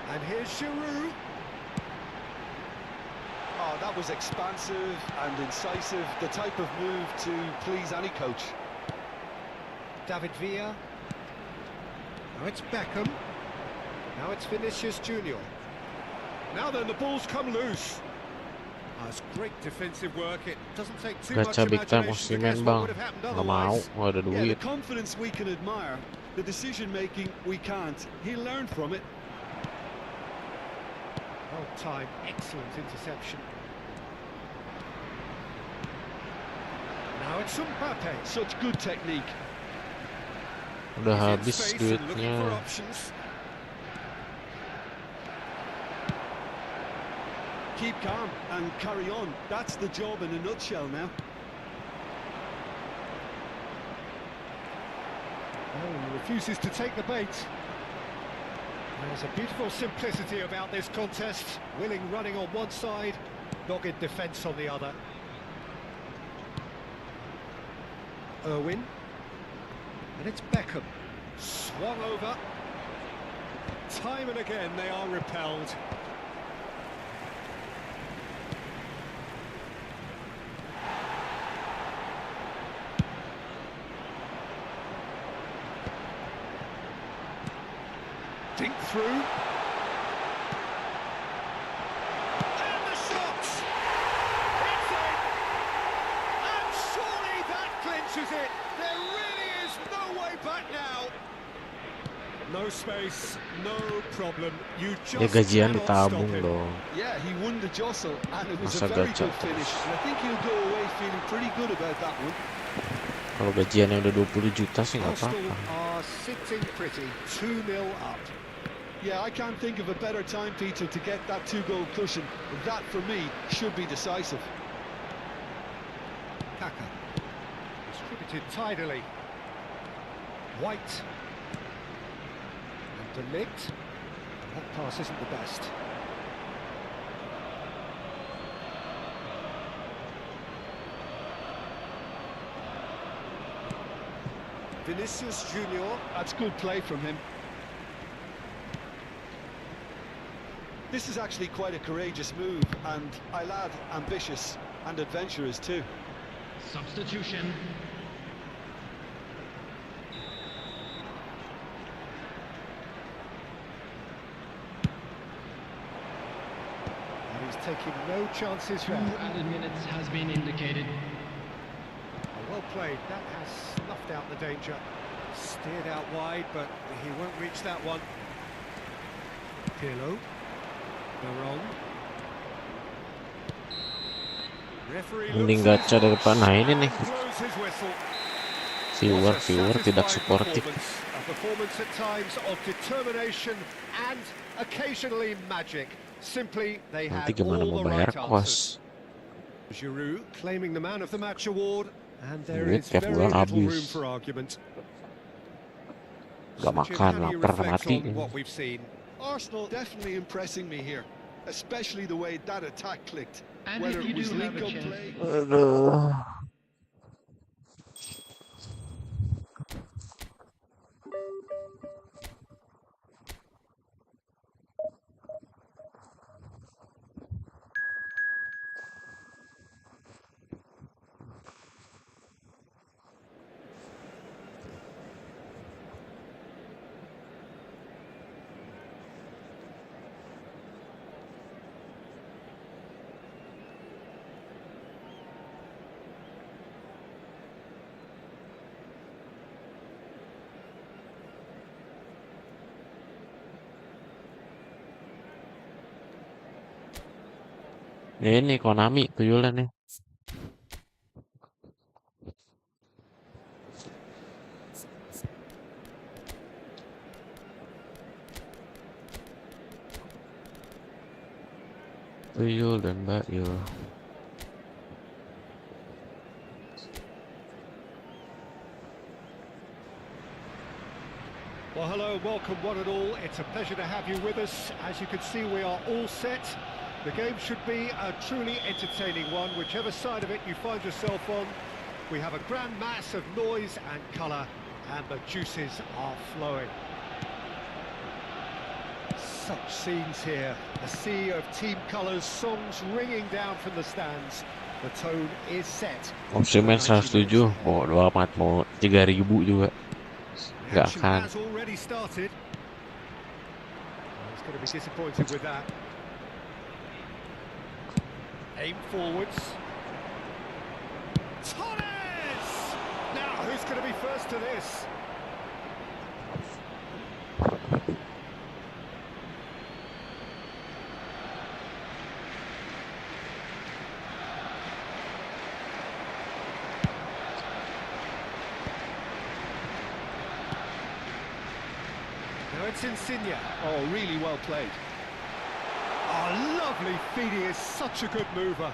And here's Giroud. Oh, that was expansive and incisive, the type of move to please any coach. David Villa. Now it's Beckham. Now it's Vinicius Junior. Now then, the ball's come loose. Oh, it's great defensive work. It doesn't take too much gacha big time imagination to Osimhen guess what bang. would have happened Nggak mau, otherwise. nggak ada Yeah, the duit. confidence we can admire, the decision-making we can't. He'll learn from it. Well timed, excellent interception. Now it's Mbappe. Such good technique. Udah He's in habis space and looking for duitnya. options. Keep calm and carry on. That's the job in a nutshell now. Oh, he refuses to take the bait. There's a beautiful simplicity about this contest. Willing running on one side, dogged defence on the other. Irwin. And it's Beckham. Swung over. Time and again they are repelled. Dink through. And the shot! It's in! And surely that clinches it! There really is no way back now! No space, no problem. You Ya just gajian cannot stop ditabung him. dong. Yeah, he won the jostle, and it was Masa a very gacha good finish. terus. And I think he'll go away feeling pretty good about that one. Kalau gajiannya udah 20 juta sih nggak Arsenal apa-apa. are sitting pretty, 2-0 up. Yeah, I can't think of a better time, Peter, to get that 2-goal cushion. That, for me, should be decisive. Kaka. Distributed tidily. White. And De Ligt. That pass isn't the best. Vinicius Junior. That's good play from him. This is actually quite a courageous move, and I'll add ambitious and adventurous too. Substitution. And he's taking no chances 2 there. added minutes has been indicated. Well played, that has snuffed out the danger. Steered out wide, but he won't reach that one. Pirlo. They're wrong. Referee Mending looks gacha dari depan. Nah ini nih, blows his whistle. viewer tidak suportif. A performance at times of determination and occasionally magic. Simply, they Nanti had gimana all mau the bayar right kos? answers. Giroud claiming the man of the match award, and there Duit is tiap very bulan little habis. room for argument. Gak Jim, makan, how do you lapar reflect mati. on what we've seen? Arsenal definitely impressing me here, especially the way that attack clicked. And Whether if you it was do have a link-up chance- play. Aduh. Ini Konami tuyulnya nih. Tuyul dan Bayul. Well, hello, welcome one and all. It's a pleasure to have you with us. As you can see, we are all set. The game should be a truly entertaining one, whichever side of it you find yourself on. We have a grand mass of noise and colour, and the juices are flowing. Such scenes here, a sea of team colours, songs ringing down from the stands. The tone is set. Konsumen 107, mau 24, mau 3.000 juga. The Gak action akan. has already started. He's going to be disappointed with that. Aim forwards. Torres! Now, who's going to be first to this? Now it's Insigne. Oh, really well played. Oh, lovely feed, he is such a good mover.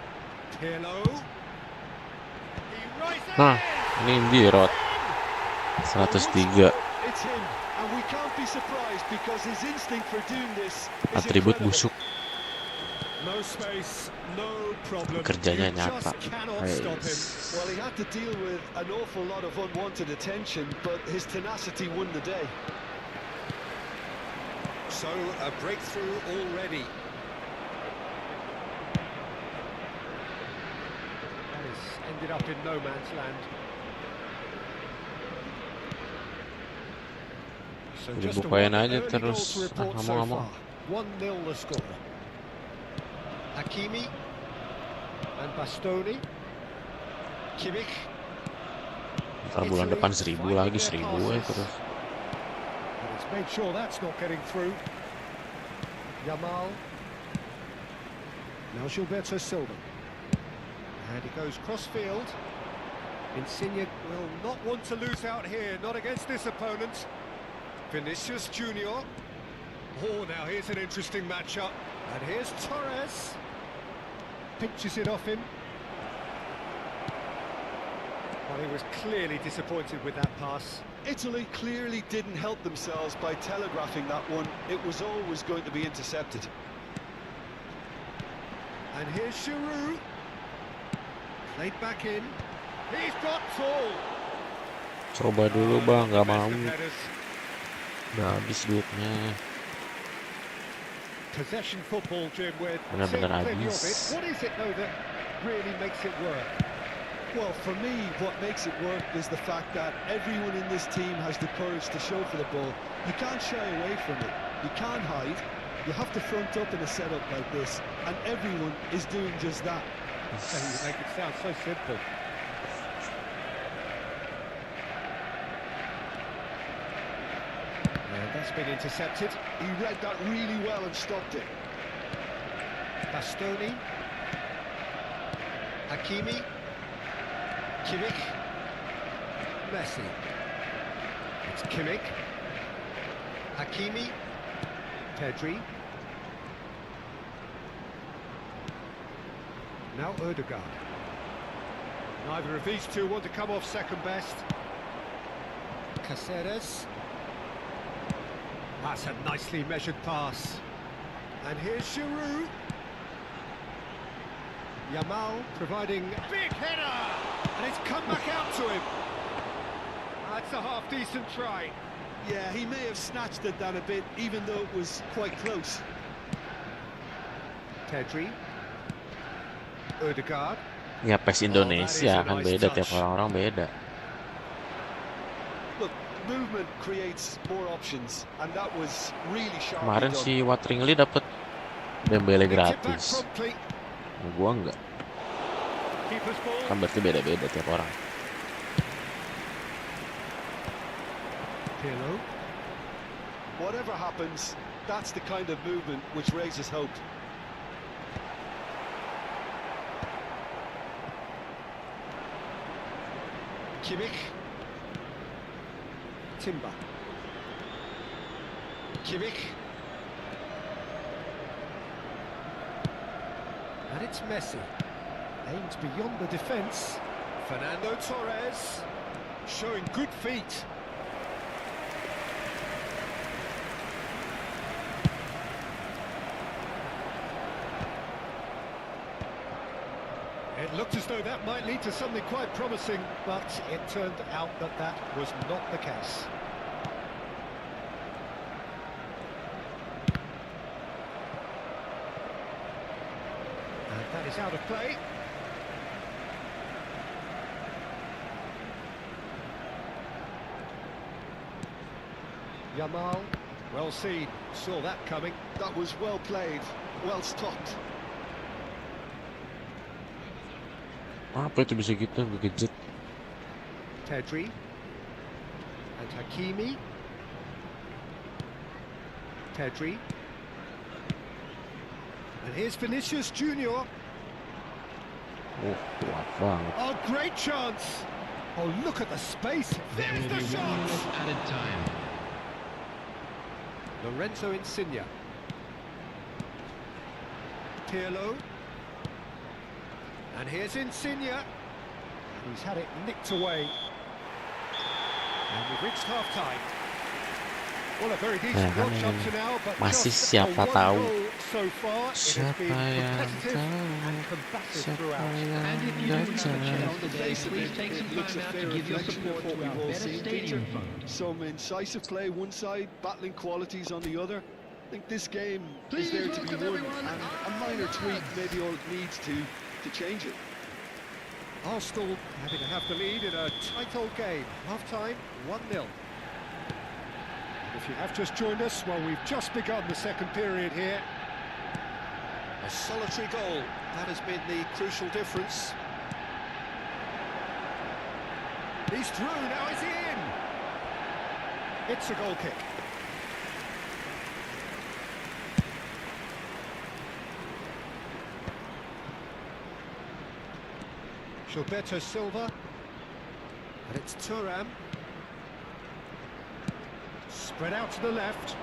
Pirlo. He rises! Nah, ini Birot 103. It's him, and we can't be surprised because his instinct for doing this is Atribut incredible. busuk. No space, no problem. Kerjanya You nyata. just cannot stop him. Well, he had to deal with an awful lot of unwanted attention, but his tenacity won the day. So, a breakthrough already. That has ended up in no man's land. So just a Dibukain one aja early terus. goal to report Ah, so ngomong-ngomong. far. 1-0 the score. Hakimi and Bastoni. Kimmich. Ntar bulan depan 1.000 lagi, 1.000 ya terus. And it's made sure that's not getting through. Yamal. Now Gilberto Silva. And he goes cross-field. Insigne will not want to lose out here, not against this opponent. Vinicius Junior. Oh, now here's an interesting matchup. And here's Torres. Pinches it off him. Well, he was clearly disappointed with that pass. Italy clearly didn't help themselves by telegraphing that one. It was always going to be intercepted. And here's Giroud. Played back in. He's got tall. Coba dulu bang, nggak Best mau. of headers. Udah habis duitnya. Possession football, Jim, with Benar-benar plenty of it. habis. What is it, though, that really makes it work? Well, for me, what makes it work is the fact that everyone in this team has the courage to show for the ball. You can't shy away from it. You can't hide. You have to front up in a setup like this, and everyone is doing just that. And you make it sound so simple. And that's been intercepted. He read that really well and stopped it. Bastoni. Hakimi. Kimmich. Messi. It's Kimmich. Hakimi. Pedri. Now Odegaard. Neither of these two want to come off second best. Caceres. That's a nicely measured pass. And here's Giroud. Yamal providing a big header! And it's come back out to him. That's a half-decent try. Yeah, he may have snatched it down a bit, even though it was quite close. Pedri. Odegaard. Ya PES Indonesia kan beda, tiap orang-orang beda. Look, movement creates more options, and that was really sharp. Kemarin si Watringly dapet Dembele gratis. Gua enggak. Kan berarti beda-beda tiap orang. Pirlo. Whatever happens, that's the kind of movement which raises hope. Kimmich. Timber. Kimmich. And it's Messi. Aims beyond the defence. Fernando Torres. Showing good feet. It looked as though that might lead to something quite promising, but it turned out that that was not the case. And that is out of play. Yamal, well seen, saw that coming. That was well played, well stopped. Apa itu bisa gitu, gadget. Pedri. And Hakimi. Pedri. And here's Vinicius Junior. Oh, kuat banget. Oh, great chance. Oh, look at the space. There's the shot. Added time. Lorenzo Insigne. Pirlo. And here's Insigne. He's had it nicked away. And we've reached half-time. Well, a very decent watch up to now, but masih just siapa a tahu. one goal so far. It has Siapa been yang competitive tahu? and combative Siapa throughout. yang And if you do have a chance today, It please take some looks time a out fair to give your reflection support of what to we've our all better seen, stadium Peter. fund. Some incisive play one side, battling qualities on the other. I think this game is there to be won, and a minor tweak maybe all it needs to change it. Arsenal having to have the lead in a tight old game. Half-time, 1-0. If you have just joined us, well, we've just begun the second period here. A solitary goal, that has been the crucial difference. He's through, now is he in? It's a goal kick. Gilberto Silva. And it's Thuram. Spread out to the left.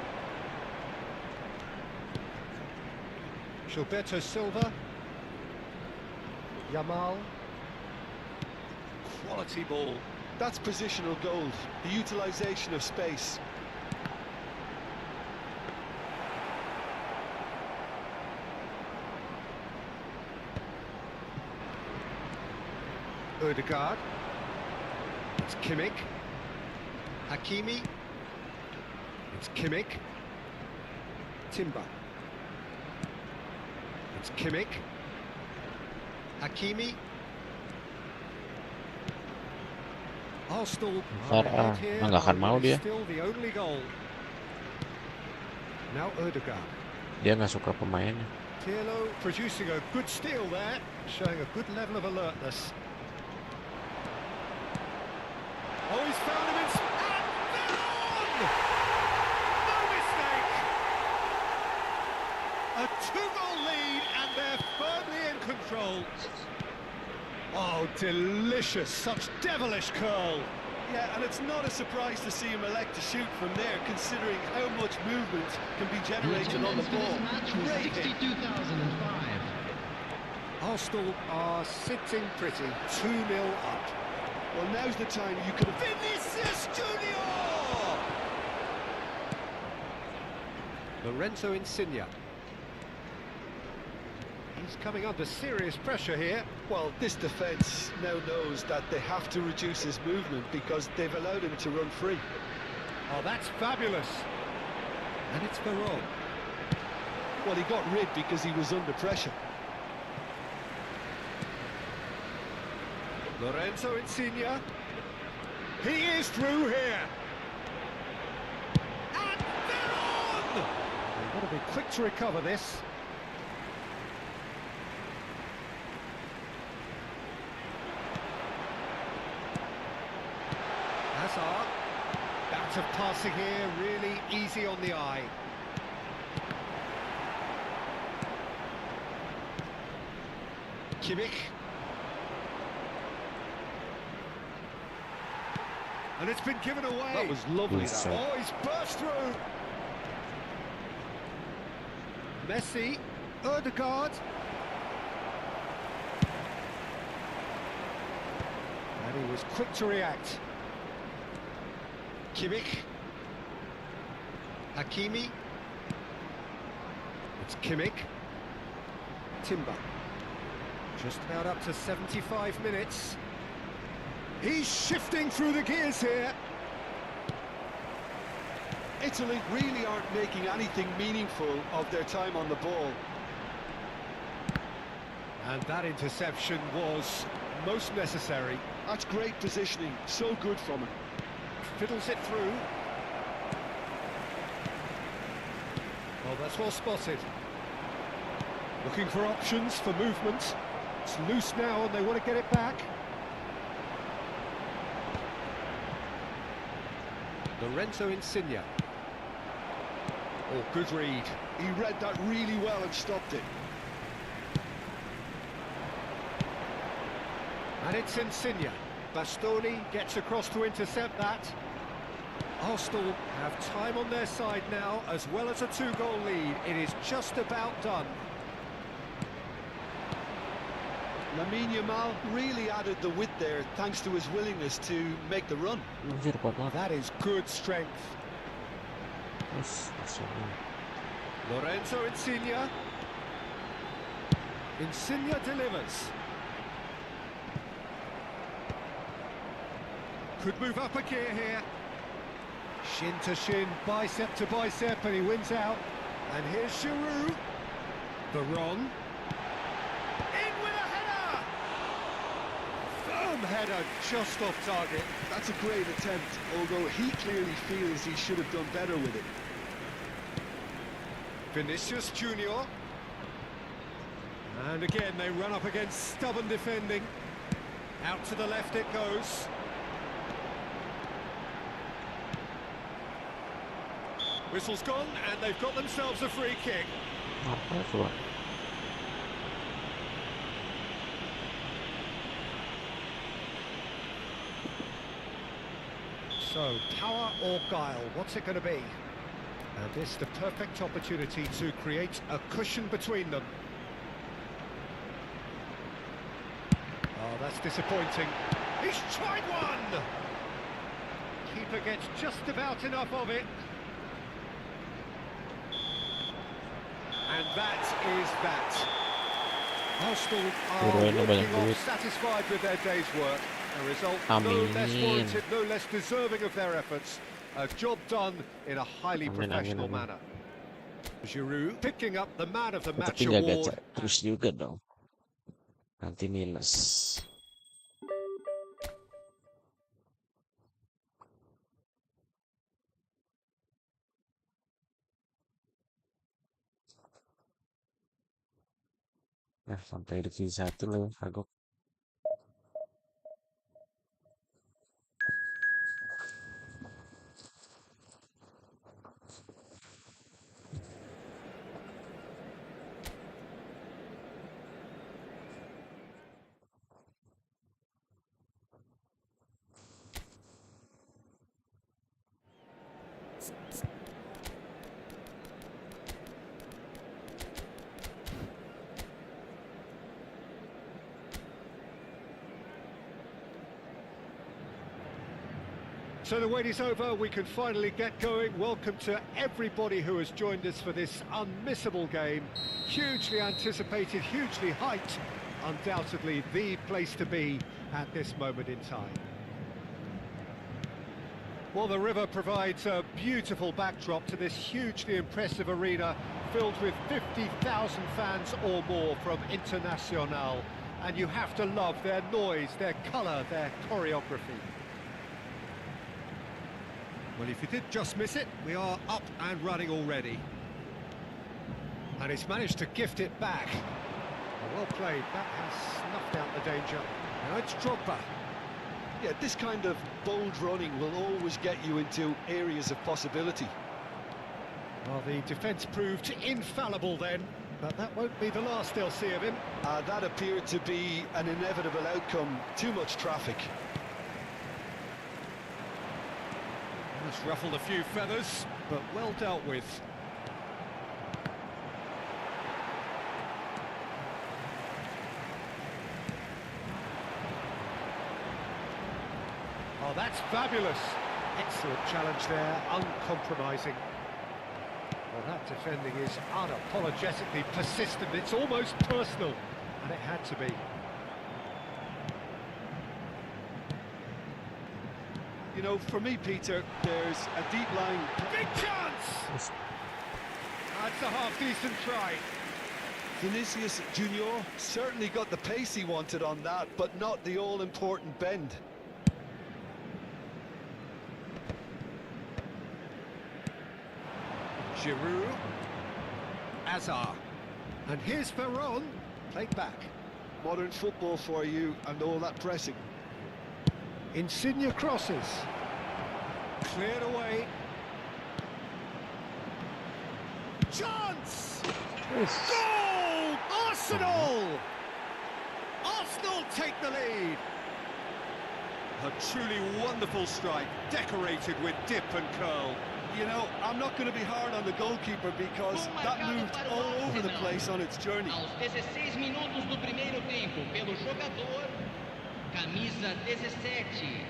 Gilberto Silva. Yamal. Quality ball. That's positional gold, the utilisation of space. Odegaard. It's Kimmich. Hakimi. It's Kimmich. Timber. It's Kimmich. Hakimi. Arsenal are Ntar ahead here, nggak akan mau and dia. still the only goal. Now Odegaard. Dia nggak suka pemainnya. Pirlo producing a good steal there, showing a good level of alertness. Oh, he's found him in... And they're on! No mistake! A two-goal lead, and they're firmly in control. Oh, delicious, such devilish curl. Yeah, and it's not a surprise to see him elect to shoot from there, considering how much movement can be The generated on the attendance for ball. this match was Great hit. 62,005. Arsenal are sitting pretty, 2-0 up. Well, now's the time you could have... Vinicius Junior! Lorenzo Insigne. He's coming under serious pressure here. Well, this defence now knows that they have to reduce his movement because they've allowed him to run free. Oh, that's fabulous. And it's Varane. Well, he got rid because he was under pressure. Lorenzo Insigne. He is through here. And they're on! They've got to be quick to recover this. Hazard. Out of passing here, really easy on the eye. Kimmich. And it's been given away. That was lovely. Yes, sir. Oh, he's burst through. Messi. Odegaard. And he was quick to react. Kimmich. Hakimi. It's Kimmich. Timber. Just about up to 75 minutes. He's shifting through the gears here. Italy really aren't making anything meaningful of their time on the ball. And that interception was most necessary. That's great positioning, so good from him. Fiddles it through. Well, that's well spotted. Looking for options for movement. It's loose now and they want to get it back. Lorenzo Insigne. Oh, good read. He read that really well and stopped it. And it's Insigne. Bastoni gets across to intercept that. Arsenal have time on their side now, as well as a two-goal lead. It is just about done. Lamine Yamal really added the width there thanks to his willingness to make the run. Anjir, kuat banget. That is good strength. Yes, Lorenzo Insigne. Insigne delivers. Could move up a gear here. Shin to shin, bicep to bicep, and he wins out. And here's Giroud. Varane. In with a header! Firm header just off target. That's a great attempt, although he clearly feels he should have done better with it. Vinicius Junior. And again, they run up against stubborn defending. Out to the left it goes. Whistle's gone, and they've got themselves a free kick. Apa itu, Pak? So, power or guile, what's it going to be? And this the perfect opportunity to create a cushion between them. Oh, that's disappointing. He's tried one! Keeper gets just about enough of it. And that is that. Arsenal are walking off satisfied with their day's work. A result no less warranted, no less deserving of their efforts. A job done in a highly professional manner. Giroud picking up the man of the match Tapi nggak gacha award. terus juga dong. Nanti minus. Nah, sampai divisi 1 loh, kagok. So the wait is over, we can finally get going. Welcome to everybody who has joined us for this unmissable game. Hugely anticipated, hugely hyped. Undoubtedly the place to be at this moment in time. Well, the river provides a beautiful backdrop to this hugely impressive arena filled with 50,000 fans or more from Internacional. And you have to love their noise, their colour, their choreography. Well, if you did just miss it, we are up and running already. And he's managed to gift it back. Well played, that has snuffed out the danger. Now it's Drogba. Yeah, this kind of bold running will always get you into areas of possibility. Well, the defence proved infallible then, but that won't be the last they'll see of him. That appeared to be an inevitable outcome. Too much traffic. It's ruffled a few feathers, but well dealt with. Oh, that's fabulous. Excellent challenge there, uncompromising. Well, that defending is unapologetically persistent. It's almost personal, and it had to be. You know, for me, Peter, there's a deep-lying... Big chance! That's a half-decent try. Vinicius Junior certainly got the pace he wanted on that, but not the all-important bend. Giroud. Azar. And here's Veron. Played back. Modern football for you and all that pressing. Insigne crosses. Cleared away. Chance! Goal! Arsenal! Arsenal take the lead. A truly wonderful strike, decorated with dip and curl. You know, I'm not going to be hard on the goalkeeper because that moved all over the place on its journey. Aos 16 minutos do primeiro tempo, pelo jogador, camisa 17.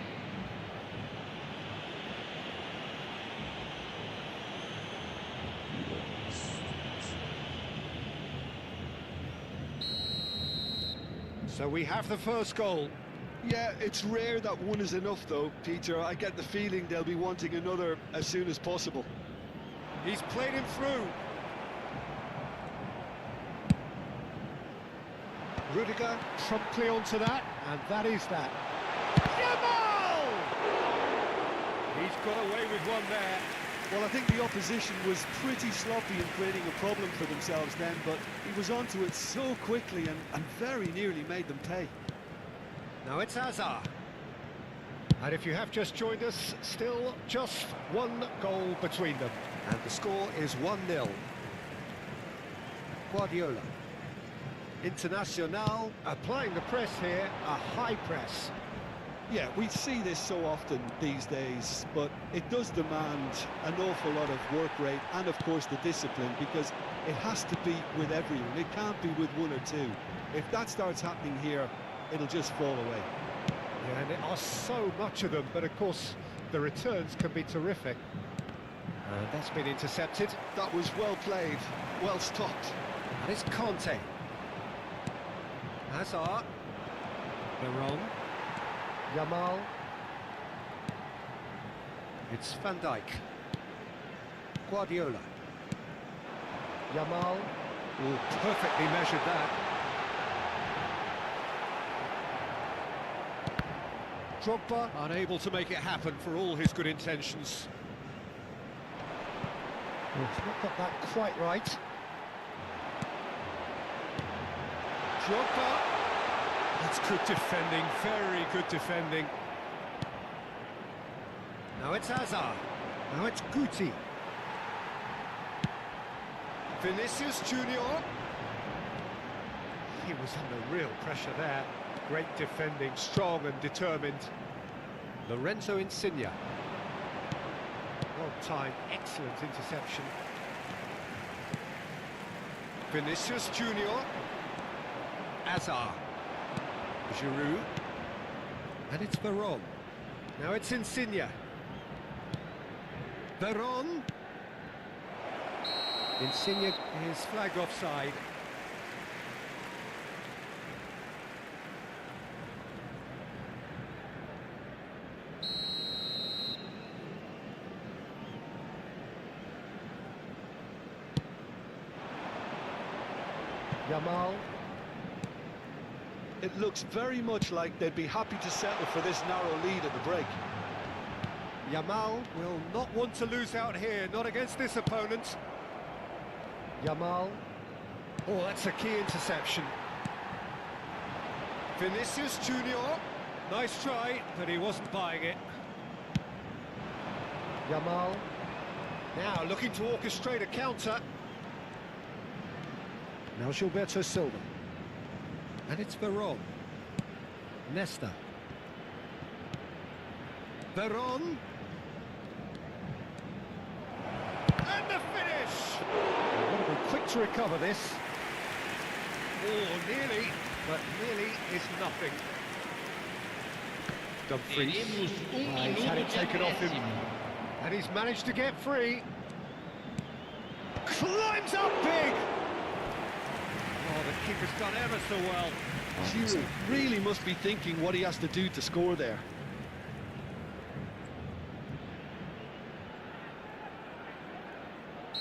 So we have the first goal. Yeah, it's rare that one is enough though, Peter. I get the feeling they'll be wanting another as soon as possible. He's played him through. Rudiger promptly onto that, and that is that. Jamal! He's got away with one there. Well, I think the opposition was pretty sloppy in creating a problem for themselves then, but he was onto it so quickly and very nearly made them pay. Now it's Azar. And if you have just joined us, still just one goal between them. And the score is 1-0. Guardiola. Internacional applying the press here, a high press. Yeah, we see this so often these days, but it does demand an awful lot of work rate and, of course, the discipline, because it has to be with everyone. It can't be with one or two. If that starts happening here, it'll just fall away. Yeah, and there are so much of them, but of course the returns can be terrific. And that's been intercepted. That was well played, well stopped. And it's Conte. Hazard. Veron. Yamal. It's Van Dijk. Guardiola. Yamal. Oh, perfectly measured that. Drogba unable to make it happen for all his good intentions. Oh, he's not got that quite right. Drogba. That's good defending, very good defending. Now it's Hazard. Now it's Guti. Vinicius Junior. He was under real pressure there. Great defending, strong and determined. Lorenzo Insigne. Well timed, excellent interception. Vinicius Junior. Hazard. Giroud. And it's Veron. Now it's Insigne. Veron. Insigne is flagged offside. Yamal. It looks very much like they'd be happy to settle for this narrow lead at the break. Yamal will not want to lose out here, not against this opponent. Yamal. Oh, that's a key interception. Vinicius Junior. Nice try, but he wasn't buying it. Yamal. Now looking to orchestrate a counter. Now Gilberto Silva. And it's Veron. Nesta. Veron. And the finish! Want to be quick to recover this. Oh, nearly, but nearly is nothing. Dumfries. He's had it taken off him. And he's managed to get free. Climbs up big! Oh, the keeper's done ever so well. Giroud really must be thinking what he has to do to score there.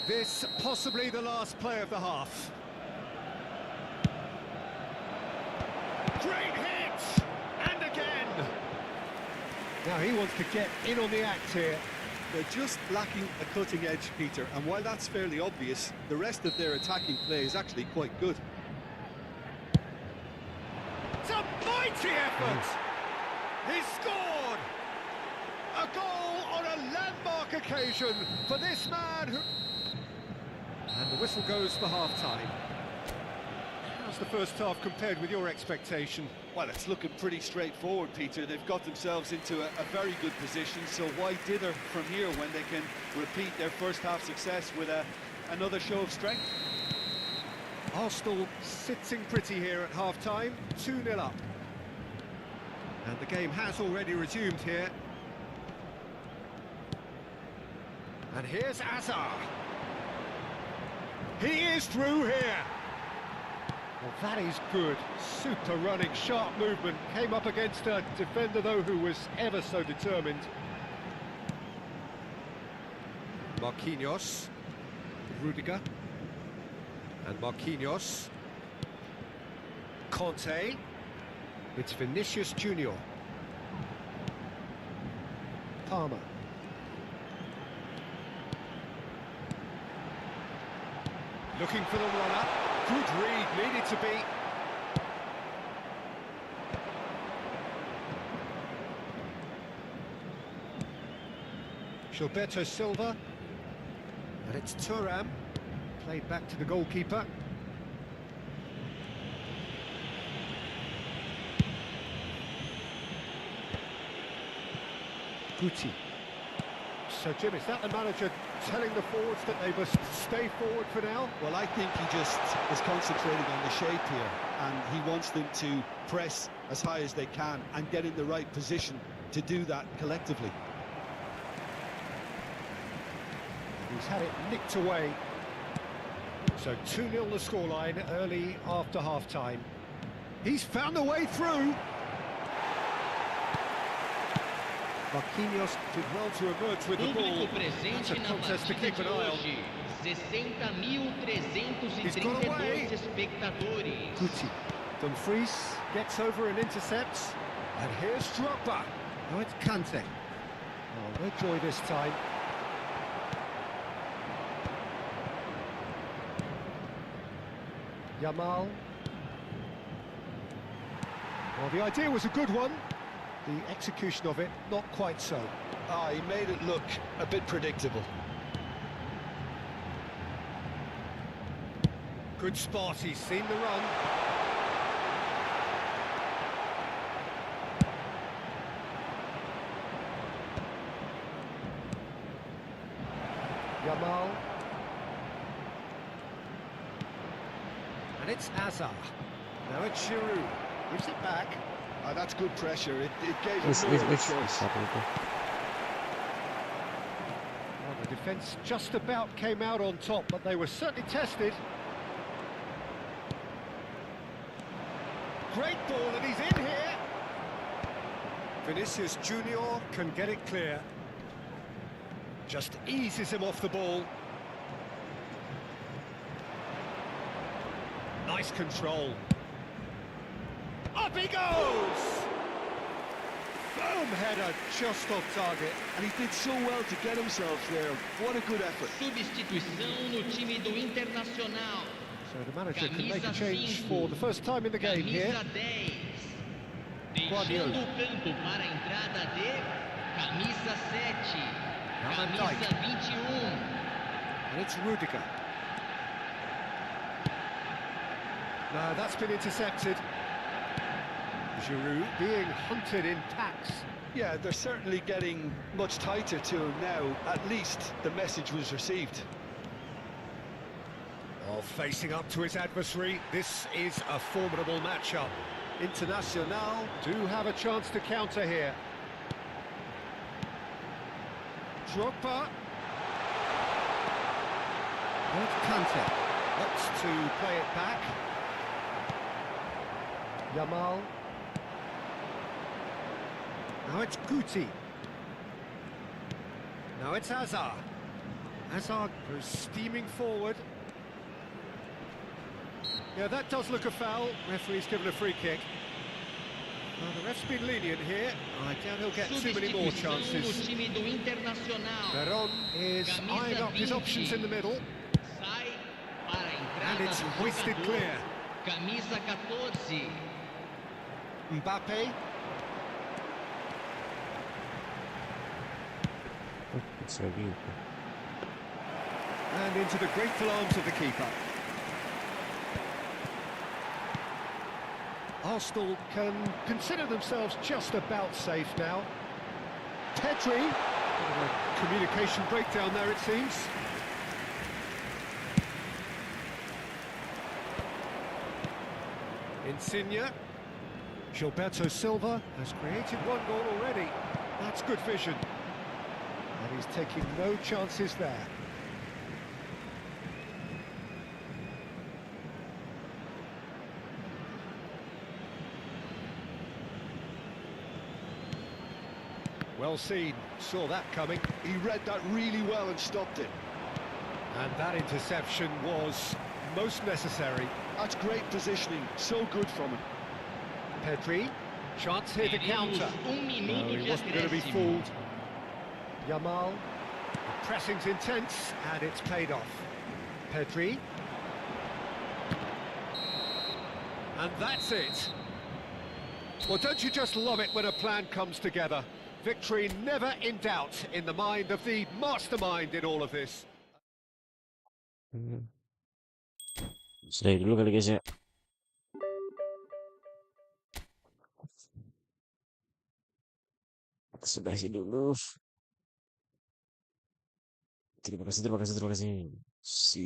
This possibly the last play of the half. Great hit! And again! Now he wants to get in on the act here. They're just lacking a cutting edge, Peter, and while that's fairly obvious, the rest of their attacking play is actually quite good. It's a mighty effort! He scored! A goal on a landmark occasion for this man who... And the whistle goes for half-time. How's the first half compared with your expectation? Well, it's looking pretty straightforward, Peter. They've got themselves into a very good position, so why dither from here when they can repeat their first half success with another show of strength? Arsenal sitting pretty here at half-time, 2-0 up. And the game has already resumed here. And here's Hazard. He is through here. Well, that is good. Super running, sharp movement. Came up against a defender, though, who was ever so determined. Marquinhos. Rudiger. And Marquinhos. Conte. It's Vinicius Junior. Palmer. Looking for the run-up. Good read, needed to be. Gilberto Silva. And it's Thuram. Played back to the goalkeeper. Guti. So, Jim, is that the manager telling the forwards that they must stay forward for now? Well, I think he just is concentrating on the shape here, and he wants them to press as high as they can and get in the right position to do that collectively. He's had it nicked away. So 2-0 the scoreline early after half-time. He's found a way through. Marquinhos did well to emerge with the ball. Público That's a presente na contest to partida keep de an eye on. hoje. He's got away. 60.332 espectadores. Guti. Dumfries gets over and intercepts. And here's Drogba. Now it's Kante. Oh, no joy this time. Yamal. Well, the idea was a good one. The execution of it, not quite so. Ah, he made it look a bit predictable. Good spot, he's seen the run. Yamal. And it's Hazard. Now it's Giroud. Gives it back. Ah, that's good pressure. It gave It's him no other choice. happening. Well, the defence just about came out on top, but they were certainly tested. Great ball, and he's in here. Vinicius Junior can get it clear. Just eases him off the ball. Nice control. Up he goes! Firm header, just off target. And he did so well to get himself there. What a good effort. Substituição no time do Internacional. So the manager can make a Camisa change 5. for the first time in the game here. Camisa 10. Deixando o campo para a entrada de camisa 7. Camisa 21. And it's Rudiger. No, that's been intercepted. Giroud being hunted in packs. Yeah, they're certainly getting much tighter to him now. At least the message was received. Well, facing up to his adversary, this is a formidable matchup. Internacional do have a chance to counter here. Drogba. And Kante opts to play it back. Yamal. Now it's Guti. Now it's Hazard. Hazard goes steaming forward. Yeah, that does look a foul. Referee's given a free kick. Well, the ref's been lenient here. I doubt he'll get too many more Substituição no chances. time do Internacional. Veron is eyeing up his options in the middle. Sai para a And entrada it's do hoisted jogador. clear. Camisa 14. Mbappe. It's a view. And into the grateful arms of the keeper. Arsenal can consider themselves just about safe now. Pedri. Bit of a communication breakdown there, it seems. Insigne. Gilberto Silva has created one goal already. That's good vision. And he's taking no chances there. Well seen, saw that coming. He read that really well and stopped it. And that interception was most necessary. That's great positioning. So good from him. Pedri, chance here to Teremos counter. minuto No, he de wasn't going to be acréscimo. fooled. Yamal, the pressing's intense, and it's paid off. Pedri. And that's it. Well, don't you just love it when a plan comes together? Victory never in doubt in the mind of the mastermind in all of this. Stay dulu kali guys ya. Sudahi dulu. Terima kasih. Si